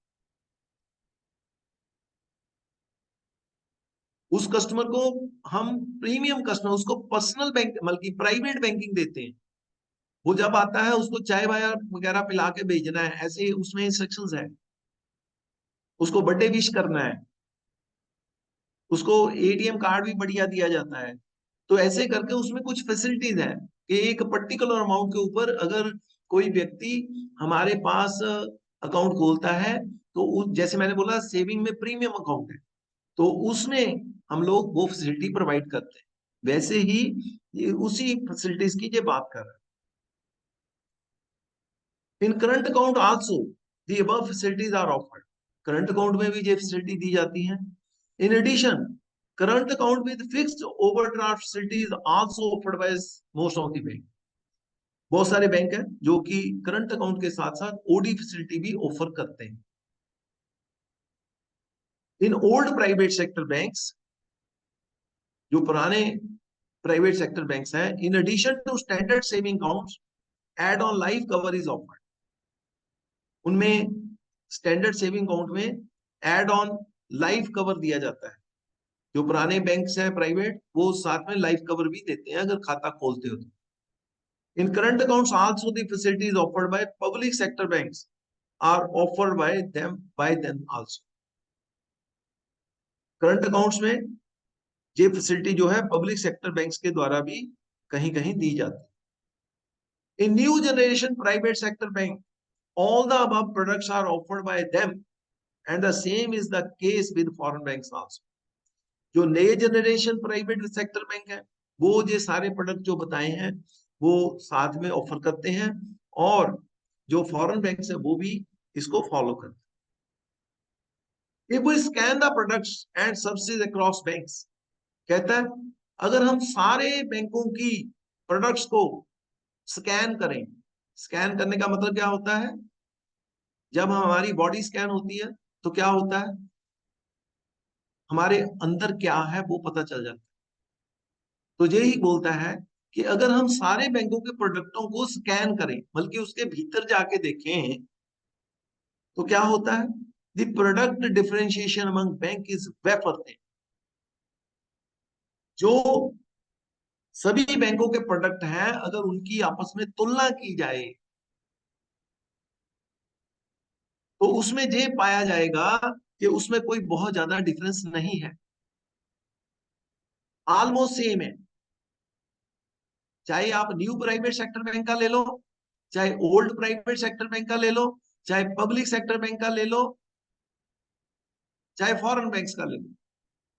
उस कस्टमर को हम प्रीमियम कस्टमर, उसको पर्सनल बैंक बल्कि प्राइवेट बैंकिंग देते हैं। वो जब आता है उसको चाय वाय वगैरह पिला के भेजना है, ऐसे उसमें इंस्ट्रक्शंस है। उसको बर्थडे विश करना है, उसको एटीएम कार्ड भी बढ़िया दिया जाता है। तो ऐसे करके उसमें कुछ फैसिलिटीज है कि एक पर्टिकुलर अमाउंट के ऊपर अगर कोई व्यक्ति हमारे पास अकाउंट खोलता है तो जैसे मैंने बोला सेविंग में प्रीमियम अकाउंट है तो उसमें हम लोग वो फैसिलिटी प्रोवाइड करते हैं। वैसे ही ये उसी फैसिलिटीज की ये बात कर रहे हैं। In current account also the above facilities are offered. Current account में भी ये फैसिलिटी दी जाती है। In addition current account with fixed overdraft facilities also offered by most of the bank. बहुत सारे बैंक हैं जो कि करंट अकाउंट के साथ साथ ओडी फैसिलिटी भी ऑफर करते हैं। In old private sector banks, जो पुराने प्राइवेट सेक्टर बैंक्स हैं, in addition to standard saving accounts add on life cover is offered. उनमें स्टैंडर्ड सेविंग अकाउंट में एड ऑन लाइफ कवर दिया जाता है। जो पुराने बैंक्स हैं प्राइवेट वो साथ में लाइफ कवर भी देते हैं अगर खाता खोलते हो तो। In current accounts also the facilities offered by public sector banks are offered by them also. Current accounts में ये फैसिलिटी जो है पब्लिक सेक्टर बैंक्स के द्वारा भी कहीं कहीं दी जाती है। In new generation private sector bank all the above products are offered by them and the same is the case with foreign banks also. जो नए जनरेशन प्राइवेट सेक्टर बैंक है वो ये सारे प्रोडक्ट जो बताए हैं वो साथ में ऑफर करते हैं और जो फॉरेन बैंक्स है वो भी इसको फॉलो करते हैं। If we scan the products and subsidies across banks, कहता है अगर हम सारे बैंकों की प्रोडक्ट्स को स्कैन करें, स्कैन करने का मतलब क्या होता है, जब हमारी बॉडी स्कैन होती है तो क्या होता है, हमारे अंदर क्या है वो पता चल जाता है। तो यही बोलता है कि अगर हम सारे बैंकों के प्रोडक्टों को स्कैन करें बल्कि उसके भीतर जाके देखें तो क्या होता है, the product differentiation among bank is wafer. जो सभी बैंकों के प्रोडक्ट हैं, अगर उनकी आपस में तुलना की जाए तो उसमें ये पाया जाएगा कि उसमें कोई बहुत ज्यादा डिफरेंस नहीं है, ऑलमोस्ट सेम है। चाहे आप न्यू प्राइवेट सेक्टर बैंक का ले लो, चाहे ओल्ड प्राइवेट सेक्टर बैंक का ले लो, चाहे पब्लिक सेक्टर बैंक का ले लो, चाहे फॉरेन बैंक्स का ले लो,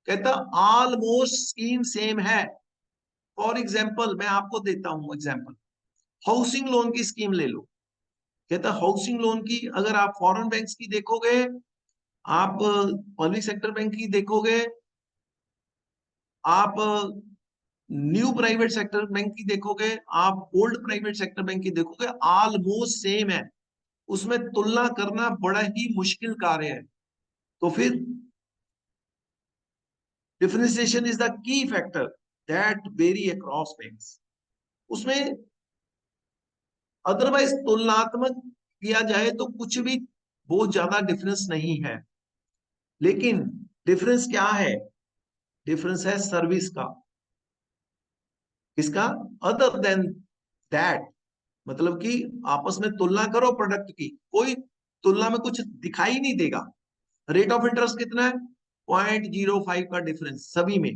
कहता ऑलमोस्ट स्कीम सेम है। फॉर एग्जाम्पल मैं आपको देता हूं एग्जाम्पल, हाउसिंग लोन की स्कीम ले लो। कहता हाउसिंग लोन की अगर आप फॉरेन बैंक्स की देखोगे, आप पब्लिक सेक्टर बैंक की देखोगे, आप न्यू प्राइवेट सेक्टर बैंक की देखोगे, आप ओल्ड प्राइवेट सेक्टर बैंक की देखोगे, ऑलमोस्ट सेम है। उसमें तुलना करना बड़ा ही मुश्किल कार्य है। तो फिर differentiation is the key factor that vary across banks. उसमें अदरवाइज तुलनात्मक किया जाए तो कुछ भी बहुत ज्यादा डिफरेंस नहीं है। लेकिन डिफरेंस क्या है? डिफरेंस है सर्विस का। किसका? अदर देन दैट, मतलब कि आपस में तुलना करो प्रोडक्ट की, कोई तुलना में कुछ दिखाई नहीं देगा। रेट ऑफ इंटरेस्ट कितना है? 0.05 का डिफरेंस सभी में,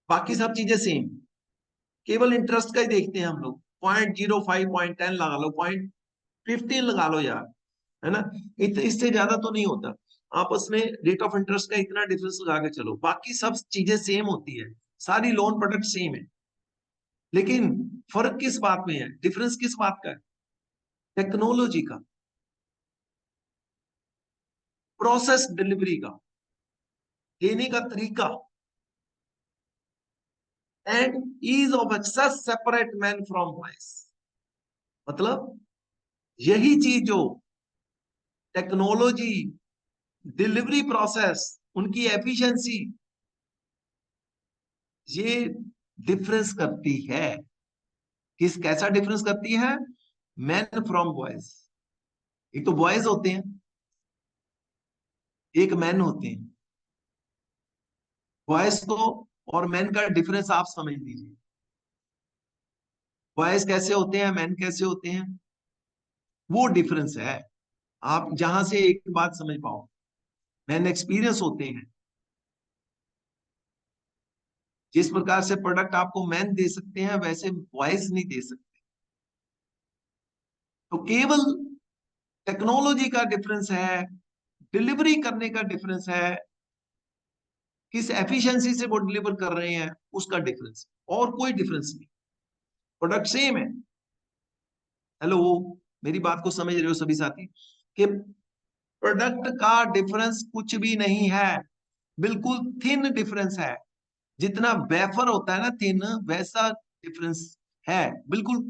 बाकी सब चीजें सेम, केवल इंटरेस्ट का ही देखते हैं हम लोग। 0.05, 0.10 लगा लो, 0.15 लगा लो यार, है ना। इससे ज्यादा तो नहीं होता आपस में। रेट ऑफ इंटरेस्ट का इतना डिफरेंस लगा के चलो, बाकी सब चीजें सेम होती है, सारी लोन प्रोडक्ट सेम है। लेकिन फर्क किस बात में है, डिफरेंस किस बात का है? टेक्नोलॉजी का, प्रोसेस डिलीवरी का, देने का तरीका, and ease of access separate man from voice. मतलब यही चीज जो टेक्नोलॉजी, डिलीवरी प्रोसेस, उनकी एफिशिएंसी, ये डिफरेंस करती है। कैसा डिफरेंस करती है? Man from boys. एक तो बॉयज होते हैं, एक मैन होते हैं। बॉयज को और मैन का डिफरेंस आप समझ लीजिए। बॉयज कैसे होते हैं, मैन कैसे होते हैं, वो डिफरेंस है। आप जहां से एक बात समझ पाओ, मैन एक्सपीरियंस होते हैं। जिस प्रकार से प्रोडक्ट आपको मैन दे सकते हैं, वैसे बॉयज नहीं दे सकते। तो केवल टेक्नोलॉजी का डिफरेंस है, डिलीवरी करने का डिफरेंस है, किस एफिशिएंसी से वो डिलीवर कर रहे हैं उसका डिफरेंस, और कोई डिफरेंस नहीं। प्रोडक्ट सेम है। हेलो, मेरी बात को समझ रहे हो सभी साथी? कि प्रोडक्ट का डिफरेंस कुछ भी नहीं है, बिल्कुल थिन डिफरेंस है। जितना वेफर होता है ना थिन, वैसा डिफरेंस है, बिल्कुल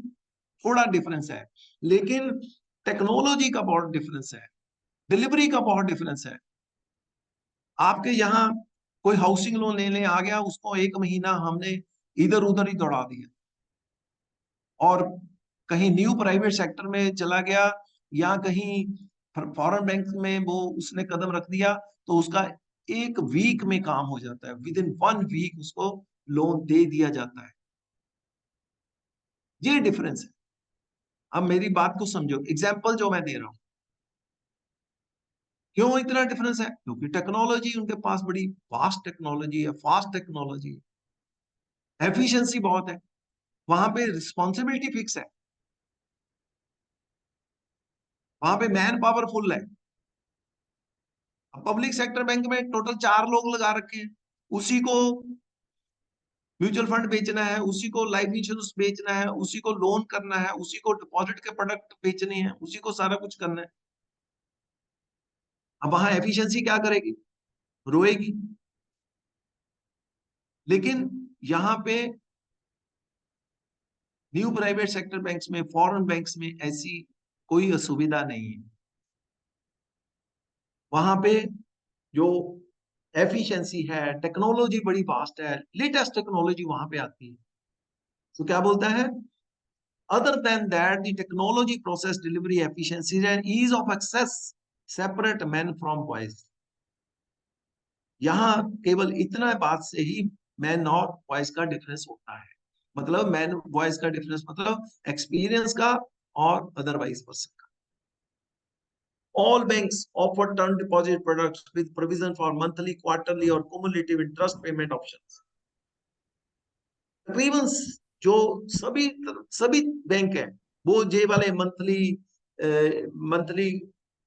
थोड़ा डिफरेंस है। लेकिन टेक्नोलॉजी का बहुत डिफरेंस है, डिलीवरी का बहुत डिफरेंस है। आपके यहाँ कोई हाउसिंग लोन लेने आ गया, उसको एक महीना हमने इधर उधर ही दौड़ा दिया, और कहीं न्यू प्राइवेट सेक्टर में चला गया, या कहीं फॉरेन बैंक में वो उसने कदम रख दिया, तो उसका एक वीक में काम हो जाता है, विद इन 1 वीक उसको लोन दे दिया जाता है। ये डिफरेंस है। अब मेरी बात को समझो, एग्जाम्पल जो मैं दे रहा हूं, क्यों इतना डिफरेंस है? क्योंकि टेक्नोलॉजी उनके पास बड़ी फास्ट टेक्नोलॉजी है, फास्ट टेक्नोलॉजी है, एफिशिएंसी बहुत है, वहां पे रिस्पॉन्सिबिलिटी फिक्स है, वहां पे मैन पावर फुल है। पब्लिक सेक्टर बैंक में टोटल 4 लोग लगा रखे हैं, उसी को म्यूचुअल फंड बेचना है, उसी को लाइफ इंश्योरेंस बेचना है, उसी को लोन करना है, उसी को डिपॉजिट के प्रोडक्ट बेचने हैं, उसी को सारा कुछ करना है। अब वहां एफिशिएंसी क्या करेगी? रोएगी। लेकिन यहाँ पे न्यू प्राइवेट सेक्टर बैंक्स में, फॉरेन बैंक्स में ऐसी कोई असुविधा नहीं है। वहां पे जो एफिशिएंसी है, टेक्नोलॉजी बड़ी फास्ट है, लेटेस्ट टेक्नोलॉजी वहां पे आती है। तो क्या बोलता है? other than that the technology, process, delivery efficiency and ease of access separate men from boys। यहां केवल इतना बात से ही मैन और बॉयज का डिफरेंस होता है। मतलब मैन वॉइस का डिफरेंस मतलब एक्सपीरियंस का और अदरवाइज पर्सन का। All banks offer term deposit products with provision for monthly, quarterly or cumulative interest payment options. तकरीबन जो सभी सभी बैंक है वो जे वाले मंथली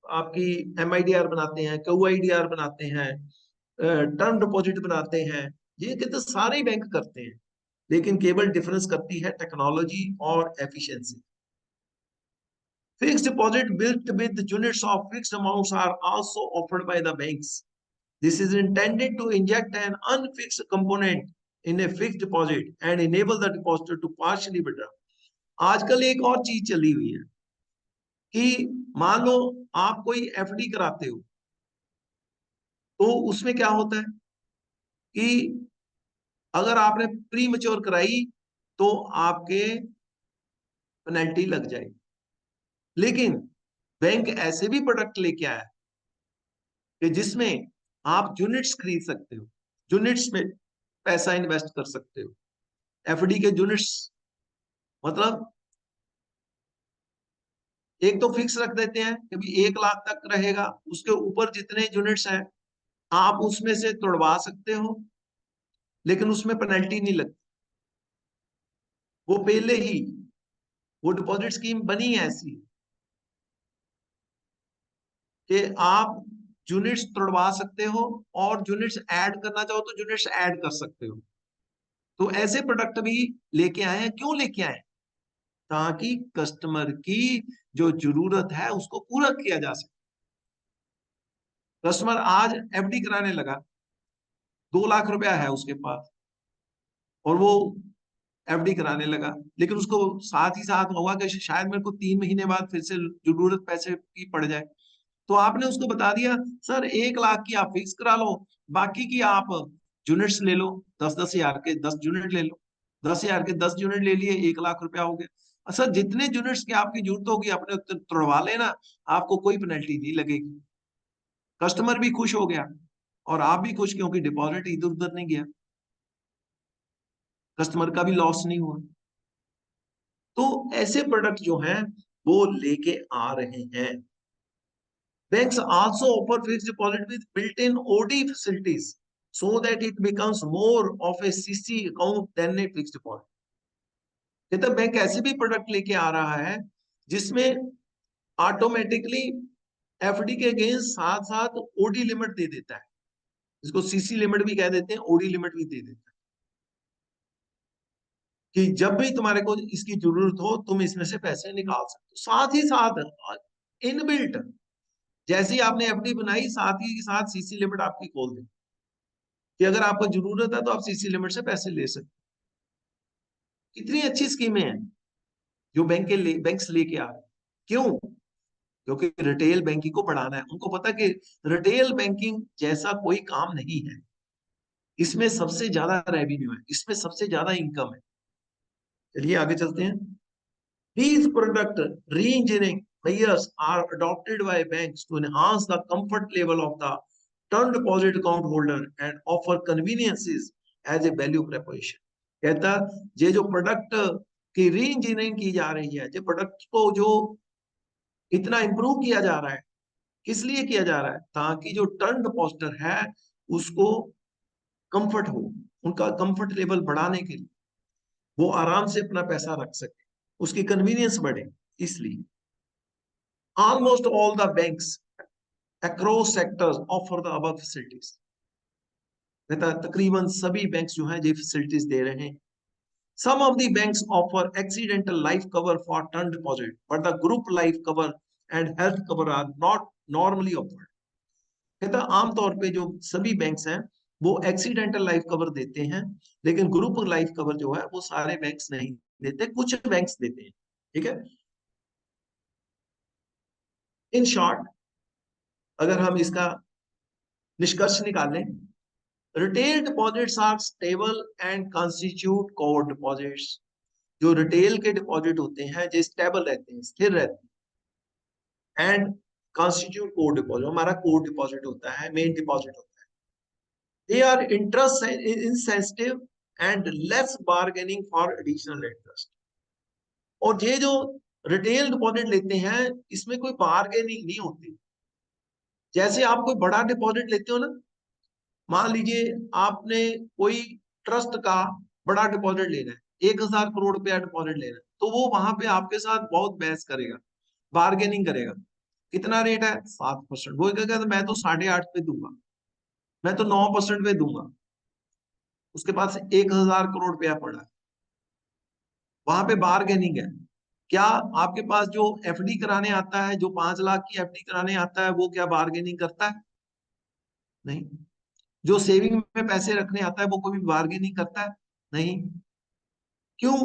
आपकी MIDR बनाते हैं, QIDR बनाते हैं, टर्म डिपॉजिट बनाते हैं, ये कहते सारे बैंक करते हैं, लेकिन केवल डिफरेंस करती है टेक्नोलॉजी और efficiency. Fixed deposit built with units of fixed amounts are also offered by the banks. This is intended to inject an unfixed component in a fixed deposit and enable the depositor to partially withdraw. आजकल एक और चीज चली हुई है कि मान लो आप कोई FD कराते हो तो उसमें क्या होता है कि अगर आपने प्री मैच्योर कराई तो आपके पेनल्टी लग जाएगी, लेकिन बैंक ऐसे भी प्रोडक्ट लेके आया कि जिसमें आप यूनिट्स खरीद सकते हो, यूनिट्स में पैसा इन्वेस्ट कर सकते हो। FD के यूनिट्स मतलब एक तो फिक्स रख देते हैं कि भी 1 लाख तक रहेगा, उसके ऊपर जितने यूनिट्स हैं आप उसमें से तोड़वा सकते हो, लेकिन उसमें पेनल्टी नहीं लगती। वो पहले ही वो डिपॉजिट स्कीम बनी है ऐसी कि आप यूनिट्स तोड़वा सकते हो और यूनिट्स ऐड करना चाहो तो यूनिट्स ऐड कर सकते हो। तो ऐसे प्रोडक्ट भी लेके आए हैं। क्यों लेके आए? ताकि कस्टमर की जो जरूरत है उसको पूरा किया जा सके। कस्टमर आज FD कराने लगा, 2 लाख रुपया है उसके पास और वो FD कराने लगा, लेकिन उसको साथ ही साथ होगा कि शायद मेरे को 3 महीने बाद फिर से जरूरत पैसे की पड़ जाए। तो आपने उसको बता दिया सर 1 लाख की आप फिक्स करा लो, बाकी की आप यूनिट्स ले लो, 10-10 हजार के 10 यूनिट ले लो, 10 हजार के 10 यूनिट ले लिए, 1 लाख रुपया हो गया। सर जितने यूनिट्स की आपकी जरूरत होगी अपने तोड़वा लेना, आपको कोई पेनल्टी नहीं लगेगी। कस्टमर भी खुश हो गया और आप भी खुश, क्योंकि डिपॉजिट इधर उधर नहीं गया, कस्टमर का भी लॉस नहीं हुआ। तो ऐसे प्रोडक्ट जो हैं वो लेके आ रहे हैं। Banks also offer fixed deposit with built-in OD facilities so that it becomes more of a CC account than a fixed deposit. कहता बैंक ऐसे भी प्रोडक्ट लेके आ रहा है जिसमें ऑटोमेटिकली FD के अगेंस्ट साथ साथ OD लिमिट दे देता है, इसको CC लिमिट भी कह देते हैं, OD लिमिट भी दे देता है कि जब भी तुम्हारे को इसकी जरूरत हो तुम इसमें से पैसे निकाल सकते हो। साथ ही साथ इनबिल्ट जैसे ही आपने FD बनाई साथ ही साथ CC लिमिट आपकी खोल दी कि अगर आपको जरूरत है तो आप CC लिमिट से पैसे ले सकते। कितनी अच्छी स्कीमें हैं जो बैंक्स लेके आ रहे हैं। क्यों? क्योंकि रिटेल बैंकिंग को बढ़ाना है। उनको पता कि रिटेल बैंकिंग जैसा कोई काम नहीं है, इसमें सबसे ज्यादा रेवेन्यू है, इसमें सबसे ज्यादा इनकम है। चलिए आगे चलते हैं। These product re-engineering measures are adopted by banks to enhance the comfort level of the term deposit account holder and offer conveniences as a value proposition. कहता ये जो प्रोडक्ट की री इंजीनियरिंग की जा रही है, जो प्रोडक्ट को जो इतना इंप्रूव किया जा रहा है, किस लिए किया जा रहा है? ताकि जो टर्म डिपॉजिटर है उसको कंफर्ट हो, उनका कंफर्ट लेवल बढ़ाने के लिए वो आराम से अपना पैसा रख सके, उसकी कन्वीनियंस बढ़े। इसलिए almost all the banks across sectors offer the above facilities. तकरीबन सभी बैंक्स जो हैं ये फैसिलिटीज दे रहे हैं। Some of the banks offer accidental life cover for term deposit, but the group life cover and health cover are not normally offered. कहता आमतौर पे जो सभी बैंक्स हैं वो एक्सीडेंटल लाइफ कवर देते हैं, लेकिन ग्रुप लाइफ कवर जो है वो सारे बैंक्स नहीं देते, कुछ बैंक्स देते हैं। ठीक है। इन शॉर्ट अगर हम इसका निष्कर्ष निकालें, retail deposits are stable and constitute core deposits. जो रिटेल के डिपॉजिट होते हैं जो स्टेबल रहते हैं, स्थिर रहते हैं, एंड कॉन्स्टिट्यूट कोर डिपॉजिट, हमारा कोर डिपॉजिट होता है, मेन डिपॉजिट होता है। They are interest insensitive and less bargaining for additional interest. और ये जो रिटेल डिपॉजिट लेते हैं इसमें कोई बार्गेनिंग नहीं होती। जैसे आप कोई बड़ा डिपॉजिट लेते हो ना, मान लीजिए आपने कोई ट्रस्ट का बड़ा डिपॉजिट लेना है, 1,000 करोड़ रुपया डिपॉजिट लेना है, तो वो वहां पे आपके साथ बहुत बहस करेगा, बार्गेनिंग करेगा। कितना रेट है? 7%। वो कहेगा मैं तो 8.5 पे दूंगा, मैं तो 9% पे दूंगा। उसके पास 1,000 करोड़ रुपया पड़ा है, वहां पे बार्गेनिंग है। क्या आपके पास जो एफडी कराने आता है, जो 5 लाख की एफडी कराने आता है, वो क्या बार्गेनिंग करता है? नहीं। जो सेविंग में पैसे रखने आता है वो कभी बार्गेनिंग करता है? नहीं। क्यों?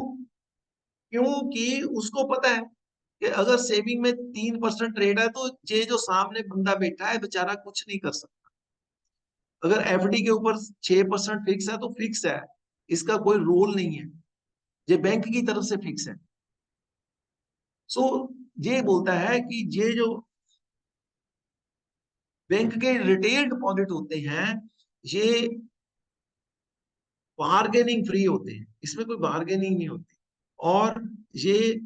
क्योंकि उसको पता है कि अगर सेविंग में 3% रेट है तो ये जो सामने बंदा बैठा है बेचारा कुछ नहीं कर सकता। अगर एफडी के ऊपर 6% फिक्स है तो फिक्स है, इसका कोई रोल नहीं है, ये बैंक की तरफ से फिक्स है। सो ये बोलता है कि ये जो बैंक के रिटेल डिपॉजिट होते हैं ये बार्गेनिंग फ्री होते हैं, इसमें कोई बार्गेनिंग नहीं होती, और ये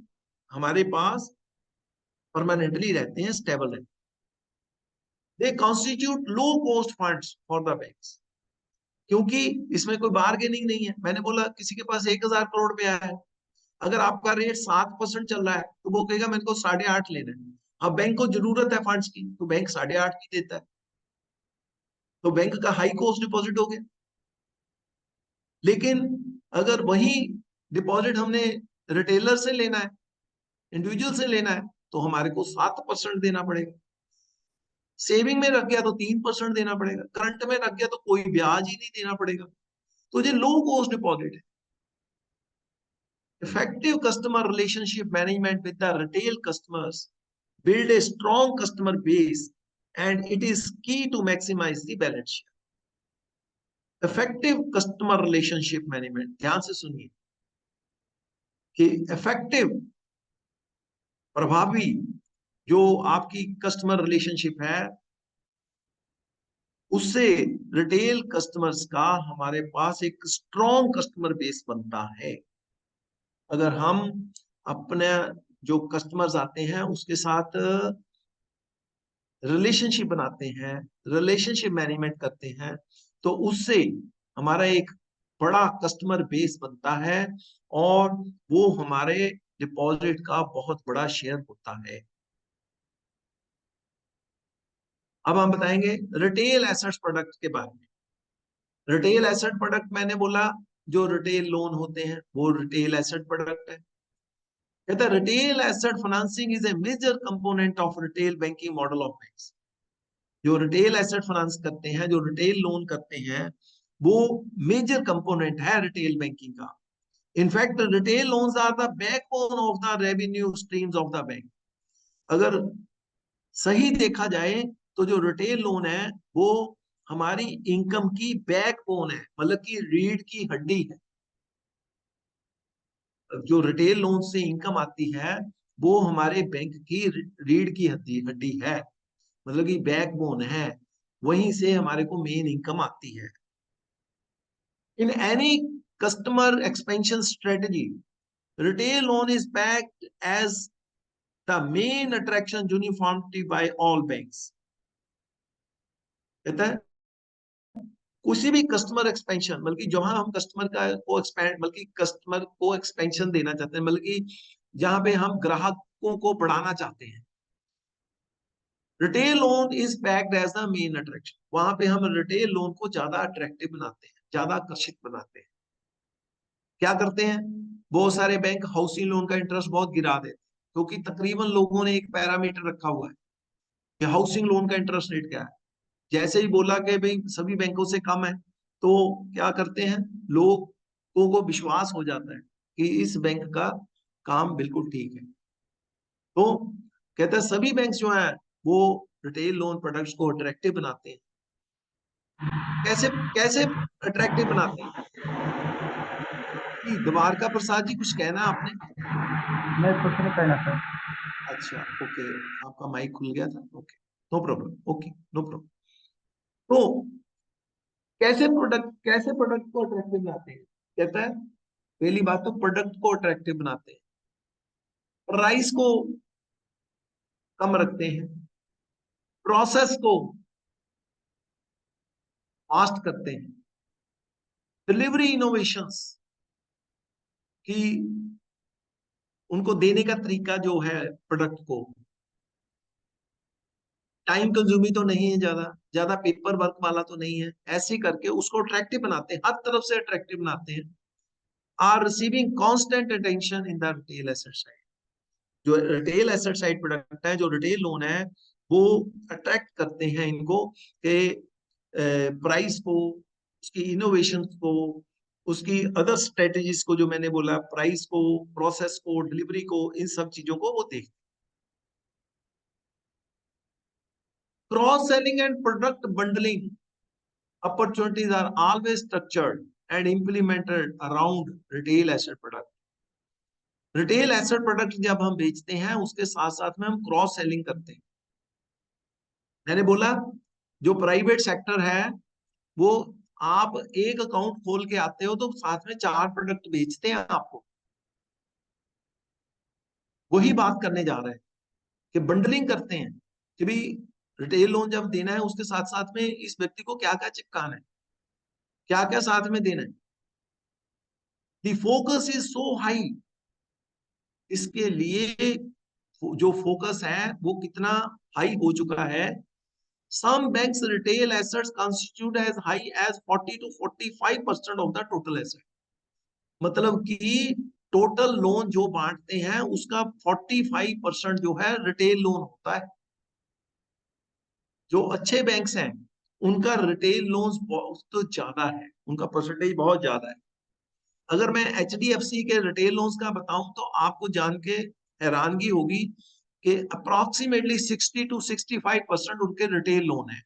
हमारे पास परमानेंटली रहते हैं, स्टेबल रहते हैं। They constitute low cost funds for the banks, क्योंकि इसमें कोई बार्गेनिंग नहीं है। मैंने बोला किसी के पास 1,000 करोड़ रुपया है, अगर आपका रेट 7% चल रहा है तो वो कहेगा मेरे को 8.5 लेना है। अब बैंक को जरूरत है फंड्स की तो बैंक 8.5 की देता है, तो बैंक का हाई कॉस्ट डिपॉजिट हो गया। लेकिन अगर वही डिपॉजिट हमने रिटेलर से लेना है, इंडिविजुअल से लेना है, तो हमारे को 7% देना पड़ेगा। सेविंग में रख गया तो 3% देना पड़ेगा, करंट में रख गया तो कोई ब्याज ही नहीं देना पड़ेगा। तो ये लो कॉस्ट डिपॉजिट है। Effective customer relationship management with the retail customers build a strong customer base and it is key to maximize the balance share. Effective customer relationship management, ध्यान से सुनिए कि effective, प्रभावी जो आपकी कस्टमर रिलेशनशिप है उससे रिटेल कस्टमर्स का हमारे पास एक स्ट्रॉन्ग कस्टमर बेस बनता है। अगर हम अपने जो कस्टमर्स आते हैं उसके साथ रिलेशनशिप बनाते हैं, रिलेशनशिप मैनेजमेंट करते हैं, तो उससे हमारा एक बड़ा कस्टमर बेस बनता है और वो हमारे डिपॉजिट का बहुत बड़ा शेयर होता है। अब हम बताएंगे रिटेल एसेट्स प्रोडक्ट के बारे में। रिटेल एसेट प्रोडक्ट मैंने बोला जो रिटेल लोन होते हैं वो रिटेल एसेट प्रोडक्ट है। कहता है retail asset financing is a major component of retail banking model of banks. जो रिटेल एसेट फाइनेंस करते हैं, जो रिटेल लोन करते हैं, वो मेजर कंपोनेंट है रिटेल बैंकिंग का। In fact retail loans are the backbone of the revenue streams of the bank. अगर सही देखा जाए तो जो रिटेल लोन है वो हमारी इनकम की बैकबोन है, मतलब कि रीढ़ की हड्डी है। जो रिटेल लोन से इनकम आती है वो हमारे बैंक की रीढ़ की हड्डी है, मतलब कि बैकबोन है, वहीं से हमारे को मेन इनकम आती है। In any customer expansion strategy retail loan is backed as the main attraction uniformity by all banks. कहता है किसी भी कस्टमर एक्सपेंशन, बल्कि जहां हम कस्टमर का को एक्सपेंड, बल्कि कस्टमर को एक्सपेंशन देना चाहते हैं, बल्कि जहां पे हम ग्राहकों को बढ़ाना चाहते हैं, retail loan is backed as the main attraction. वहां पे हम रिटेल लोन को ज्यादा अट्रैक्टिव बनाते हैं, ज्यादा आकर्षित बनाते हैं। क्या करते हैं? बहुत सारे बैंक हाउसिंग लोन का इंटरेस्ट बहुत गिरा देते हैं, क्योंकि तकरीबन लोगों ने एक पैरामीटर रखा हुआ है कि हाउसिंग लोन का इंटरेस्ट रेट क्या है। जैसे ही बोला कि भाई सभी बैंकों से कम है, तो क्या करते हैं, लोगों को विश्वास हो जाता है कि इस बैंक का काम बिल्कुल ठीक है। तो कहते हैं सभी बैंक जो है वो रिटेल लोन प्रोडक्ट्स को अट्रैक्टिव बनाते हैं। कैसे कैसे अट्रैक्टिव बनाते हैं? द्वारका प्रसाद जी कुछ कहना है आपने? मैं कुछ नहीं कहना सर। अच्छा, ओके, आपका माइक खुल गया था, okay, no problem, okay, no problem. तो कैसे प्रोडक्ट को अट्रैक्टिव बनाते हैं? कहता है पहली बात तो प्रोडक्ट को अट्रैक्टिव बनाते हैं, प्राइस को कम रखते हैं, प्रोसेस को फास्ट करते हैं, डिलीवरी इनोवेशंस की उनको देने का तरीका जो है प्रोडक्ट को टाइम कंज्यूमिंग तो नहीं है, ज्यादा ज्यादा पेपर वर्क वाला तो नहीं है, ऐसे करके उसको अट्रैक्टिव बनाते हैं, हर तरफ से अट्रैक्टिव बनाते हैं। Are receiving constant attention in the retail asset side. जो रिटेल एसेट साइड प्रोडक्ट है, जो रिटेल लोन है, वो अट्रैक्ट करते हैं इनको कि प्राइस को, उसकी इनोवेशन को, उसकी अदर स्ट्रेटेजीज को, जो मैंने बोला प्राइस को, प्रोसेस को, डिलीवरी को, इन सब चीजों को वो देखते। Cross selling and product bundling opportunities are always structured and implemented around retail asset product. Retail asset product जब हम बेचते हैं उसके साथ साथ में हम क्रॉस सेलिंग करते हैं। मैंने बोला जो प्राइवेट सेक्टर है वो, आप एक अकाउंट खोल के आते हो तो साथ में 4 प्रोडक्ट बेचते हैं आपको। वही बात करने जा रहे हैं कि बंडलिंग करते हैं कि भाई रिटेल लोन जब देना है उसके साथ साथ में इस व्यक्ति को क्या क्या चिपकाना है, क्या क्या साथ में देना है। दी फोकस इज सो हाई, इसके लिए जो फोकस है वो कितना हाई हो चुका है। Some banks retail assets constitute as high as 40 to 45% of the total asset। मतलब कि टोटल लोन जो बांटते हैं उसका 45% जो है रिटेल लोन होता है। जो अच्छे बैंक्स हैं उनका रिटेल लोन बहुत तो ज्यादा है, उनका परसेंटेज बहुत ज्यादा है। अगर मैं HDFC के रिटेल लोन्स का बताऊं तो आपको जान के हैरानगी होगी कि अप्रोक्सीमेटली 60 to 65% उनके रिटेल लोन है।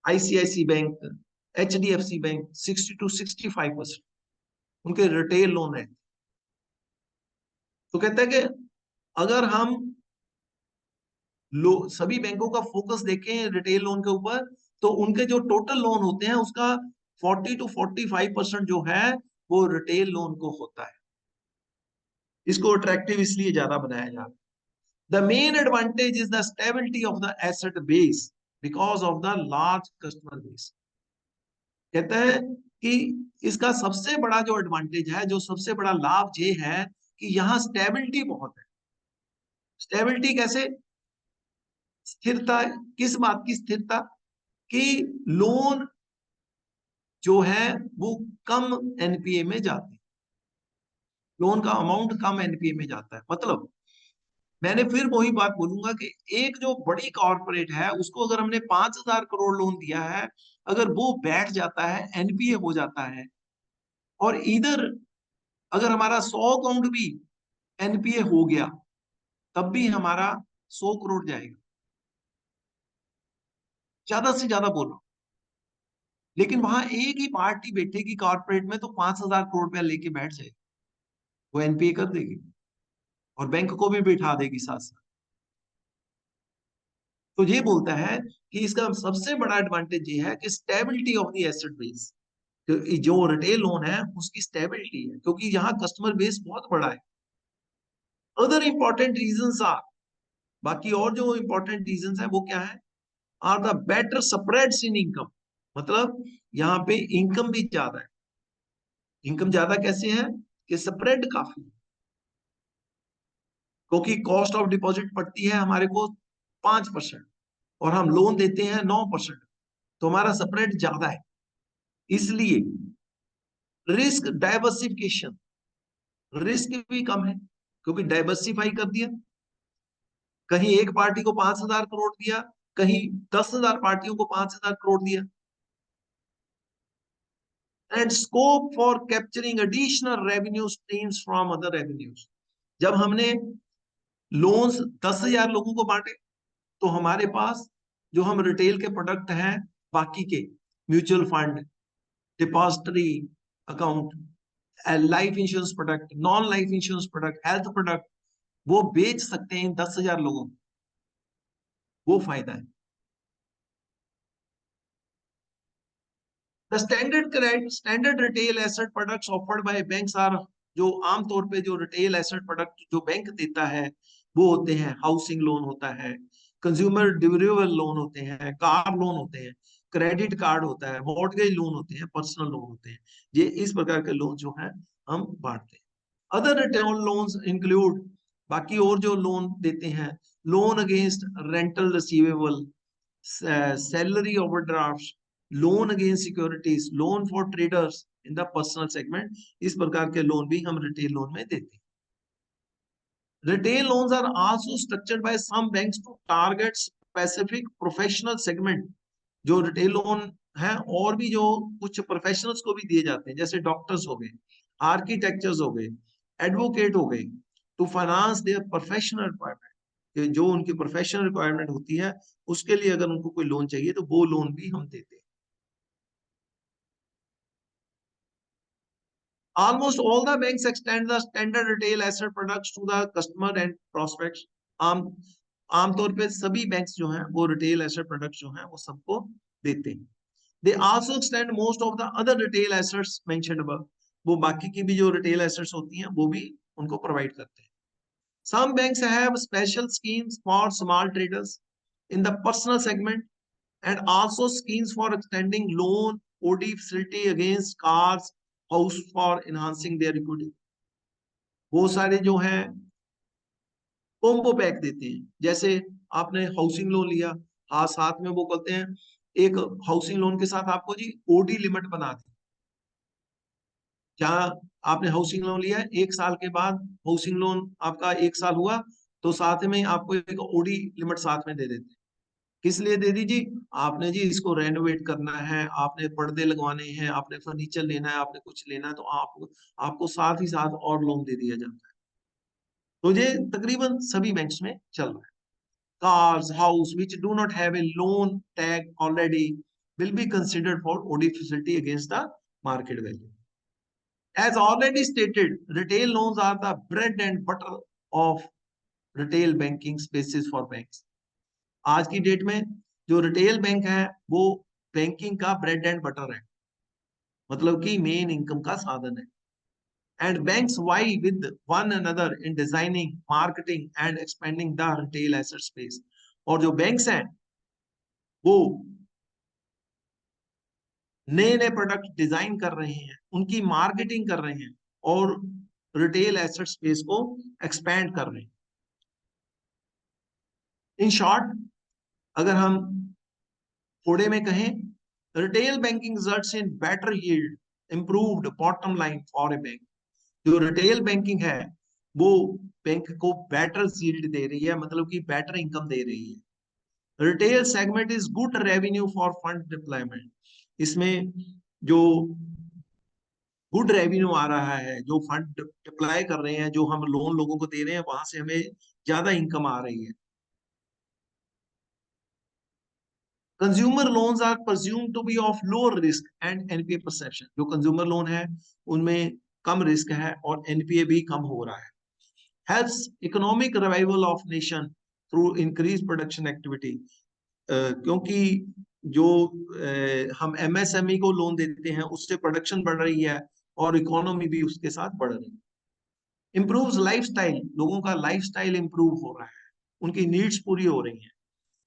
ICICI bank, HDFC bank 60 to 65% उनके रिटेल लोन है। तो कहता है कि अगर हम सभी बैंकों का फोकस देखें रिटेल लोन के ऊपर, तो उनके जो टोटल लोन होते हैं उसका 40 to 45% जो है वो रिटेल लोन को होता है। इसको अट्रैक्टिव इसलिए ज्यादा बनाया जा रहा है। The main advantage is the stability of the asset base because of the large customer base। कहता है कि इसका सबसे बड़ा जो एडवांटेज है, जो सबसे बड़ा लाभ ये है कि यहाँ स्टेबिलिटी बहुत है। स्टेबिलिटी कैसे? स्थिरता। किस बात की स्थिरता? कि लोन जो है वो कम एनपीए में जाते हैं, लोन का अमाउंट कम एनपीए में जाता है। मतलब मैंने फिर वही बात बोलूंगा कि एक जो बड़ी कॉर्पोरेट है उसको अगर हमने 5,000 करोड़ लोन दिया है, अगर वो बैठ जाता है, एनपीए हो जाता है, और इधर अगर हमारा 100 अकाउंट भी एनपीए हो गया, तब भी हमारा 100 करोड़ जाएगा। ज्यादा से ज्यादा बोल रहा हूं। लेकिन वहां एक ही पार्टी बैठेगी कॉर्पोरेट में तो 5,000 करोड़ रुपया लेके बैठ जाएगी, वो एनपीए कर देगी और बैंक को भी बिठा देगी साथ साथ। तो ये बोलता है कि इसका सबसे बड़ा एडवांटेज ये है कि stability of the asset base. जो रिटेल लोन है उसकी स्टेबिलिटी है क्योंकि यहाँ कस्टमर बेस बहुत बड़ा है। अदर इंपॉर्टेंट रीजंस आर, बाकी और जो इंपॉर्टेंट रीजंस है वो क्या है? Are the better spreads in income. मतलब यहाँ पे इनकम भी ज्यादा है। इनकम ज्यादा कैसे है? कि स्प्रेड काफी, क्योंकि कॉस्ट ऑफ डिपॉजिट पड़ती है हमारे को 5% और हम लोन देते हैं 9%, तो हमारा स्प्रेड ज्यादा है। इसलिए रिस्क डाइवर्सिफिकेशन, रिस्क भी कम है क्योंकि डाइवर्सिफाई कर दिया। कहीं एक पार्टी को 5,000 करोड़ दिया, कहीं 10,000 पार्टियों को 5,000 करोड़ दिया। And scope for capturing additional revenue streams from other revenues. जब हमने लोन्स 10,000 लोगों को बांटे तो हमारे पास जो हम रिटेल के प्रोडक्ट हैं, बाकी के mutual fund, depository account, life insurance product, non life insurance product, health product, वो बेच सकते हैं 10,000 लोगों को। वो फायदा है। The standard retail asset products offered by banks are, जो आमतौर पे जो रिटेल एसेट प्रोडक्ट जो बैंक देता है वो होते हैं, हाउसिंग लोन होता है, कंज्यूमर ड्यूरेबल लोन होते हैं, कार लोन होते हैं, क्रेडिट कार्ड होता है, मॉर्टगेज लोन होते हैं, पर्सनल लोन होते हैं। ये इस प्रकार के लोन जो है हम बांटते हैं। अदर रिटेल लोन्स इंक्लूड, बाकी और जो लोन देते हैं, loan against rental receivable, salary overdraft, loan against securities, loan for traders in the personal segment, इस प्रकार के लोन भी हम रिटेल लोन में देते हैं। Retail loans are also structured by some banks to target specific professional segment. जो retail loan है और भी जो कुछ प्रोफेशनल्स को भी दिए जाते हैं, जैसे डॉक्टर्स हो गए, आर्किटेक्चर्स हो गए, एडवोकेट हो गए, to finance their professional requirement, कि जो उनकी प्रोफेशनल रिक्वायरमेंट होती है उसके लिए अगर उनको कोई लोन चाहिए तो वो लोन भी हम देते हैं। Almost all the banks extend the standard retail asset products to the customer and prospects. आम आमतौर पे सभी बैंक्स जो हैं वो रिटेल एसेट प्रोडक्ट्स जो हैं वो सबको देते हैं। They also extend most of the other retail assets mentioned above. वो बाकी की भी जो रिटेल एसेट्स होती हैं वो भी उनको प्रोवाइड करते हैं। Some banks have special schemes for small traders in the personal segment and also schemes for extending loan OD facility against cars, house for enhancing their equity. वो सारे जो हैं कॉम्बो पैक देते हैं, जैसे आपने हाउसिंग लोन लिया, हाँ साथ में वो कहते हैं एक हाउसिंग लोन के साथ आपको जी ओडी लिमिट बना दी। जहाँ आपने हाउसिंग लोन लिया, 1 साल के बाद हाउसिंग लोन आपका 1 साल हुआ तो साथ में आपको एक ओडी लिमिट साथ में दे देते हैं। किस लिए दे दीजिए? आपने जी इसको रेनोवेट करना है, आपने पर्दे लगवाने हैं, आपने फर्नीचर लेना है, आपने कुछ लेना है, तो आपको साथ ही साथ और लोन दे दिया जाता है। तो ये तकरीबन सभी बैंक्स में चल रहा है। Cars, house which do not have a loan tag already will be considered for OD facility against the market value. As already stated, retail loans are the bread and butter of retail banking spaces for banks. आज की date में जो retail bank है वो banking का bread and butter है, मतलब कि मेन इनकम का साधन है। And banks vie with one another in designing, marketing and expanding the retail asset space. और जो बैंक्स हैं वो नए नए प्रोडक्ट डिजाइन कर रहे हैं, उनकी मार्केटिंग कर रहे हैं और रिटेल एसेट स्पेस को एक्सपैंड कर रहे हैं। इन शॉर्ट, अगर हम थोड़े में कहें, retail banking results in better yield, improved bottom line for a bank. जो रिटेल बैंकिंग है वो बैंक को बेटर यील्ड दे रही है, मतलब कि बेटर इनकम दे रही है। Retail segment is good revenue for fund deployment. इसमें जो गुड रेवेन्यू आ रहा है, जो फंड अप्लाई कर रहे हैं, जो हम लोन लोगों को दे रहे हैं, वहां से हमें ज्यादा इनकम आ रही है। Consumer loans are presumed to be of lower risk and NPA perception. जो कंज्यूमर लोन है उनमें कम रिस्क है और एनपीए भी कम हो रहा है। Helps economic revival of nation through increase production activity. क्योंकि जो हम एमएसएमई को लोन देते हैं उससे प्रोडक्शन बढ़ रही है और इकोनॉमी भी उसके साथ बढ़ रही है। इम्प्रूव्स लाइफस्टाइल, लोगों का लाइफस्टाइल इंप्रूव हो रहा है, उनकी नीड्स पूरी हो रही हैं।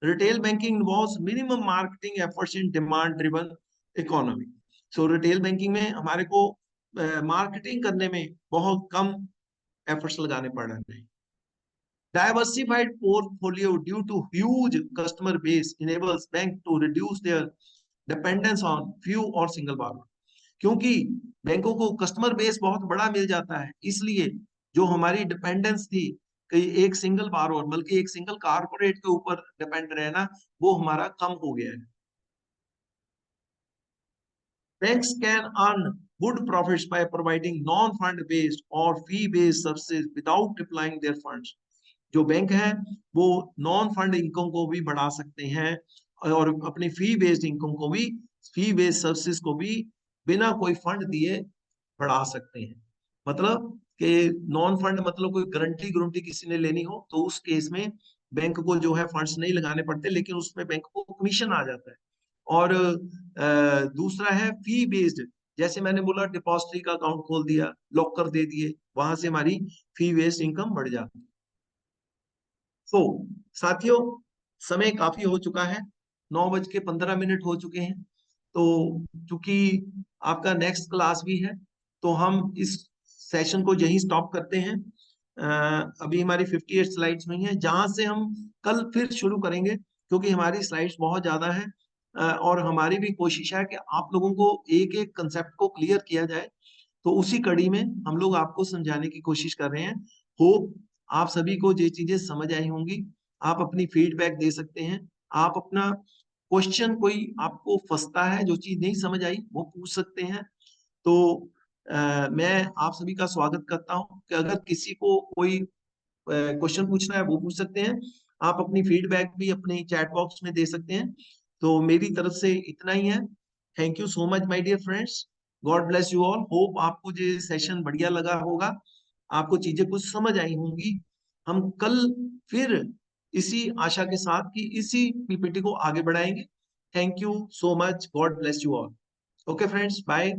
Retail banking involves minimum marketing efforts in demand driven economy. So retail banking में हमारे को मार्केटिंग करने में बहुत कम एफर्ट्स लगाने पड़ रहे हैं। Diversified portfolio due to huge customer base enables bank to reduce their dependence on few or single borrower। क्योंकि बैंकों को कस्टमर बेस बहुत बड़ा मिल जाता है, इसलिए जो हमारी डिपेंडेंस थी कि एक सिंगल बारोवर बल्कि एक सिंगल कारपोरेट के ऊपर डिपेंड रहना, वो हमारा कम हो गया है। Banks can earn good profits by providing non-fund based or fee-based services without deploying their funds। जो बैंक है वो नॉन फंड इनकम को भी बढ़ा सकते हैं और अपनी फी बेस्ड इनकम को भी, फी बेस्ड सर्विसेज को भी बिना कोई फंड दिए बढ़ा सकते हैं। मतलब कि नॉन फंड मतलब कोई गारंटी गारंटी किसी ने लेनी हो तो उस केस में बैंक को जो है फंड्स नहीं लगाने पड़ते, लेकिन उसमें बैंक को कमीशन आ जाता है और दूसरा है फी बेस्ड, जैसे मैंने बोला डिपॉजिटरी का अकाउंट खोल दिया, लॉकर दे दिए, वहां से हमारी फी बेस्ड इनकम बढ़ जाती है। तो साथियों, समय काफी हो चुका है, 9:15 हो चुके हैं। तो चूंकि आपका नेक्स्ट क्लास भी है, तो हम इस सेशन को यहीं स्टॉप करते हैं। अभी हमारी 58 स्लाइड्स हुई हैं, जहां से हम कल फिर शुरू करेंगे, क्योंकि हमारी स्लाइड्स बहुत ज्यादा है, और हमारी भी कोशिश है कि आप लोगों को एक एक कंसेप्ट को क्लियर किया जाए। तो उसी कड़ी में हम लोग आपको समझाने की कोशिश कर रहे हैं। होप आप सभी को ये चीजें समझ आई होंगी। आप अपनी फीडबैक दे सकते हैं, आप अपना क्वेश्चन, कोई आपको फंसता है, जो चीज नहीं समझ आई वो पूछ सकते हैं। तो मैं आप सभी का स्वागत करता हूं कि अगर किसी को कोई क्वेश्चन पूछना है वो पूछ सकते हैं। आप अपनी फीडबैक भी अपने चैट बॉक्स में दे सकते हैं। तो मेरी तरफ से इतना ही है। Thank you so much my dear friends. God bless you all. Hope आपको ये सेशन बढ़िया लगा होगा, आपको चीजें कुछ समझ आई होंगी। हम कल फिर इसी आशा के साथ कि इसी पीपीटी को आगे बढ़ाएंगे। Thank you so much. God bless you all. Okay friends, bye.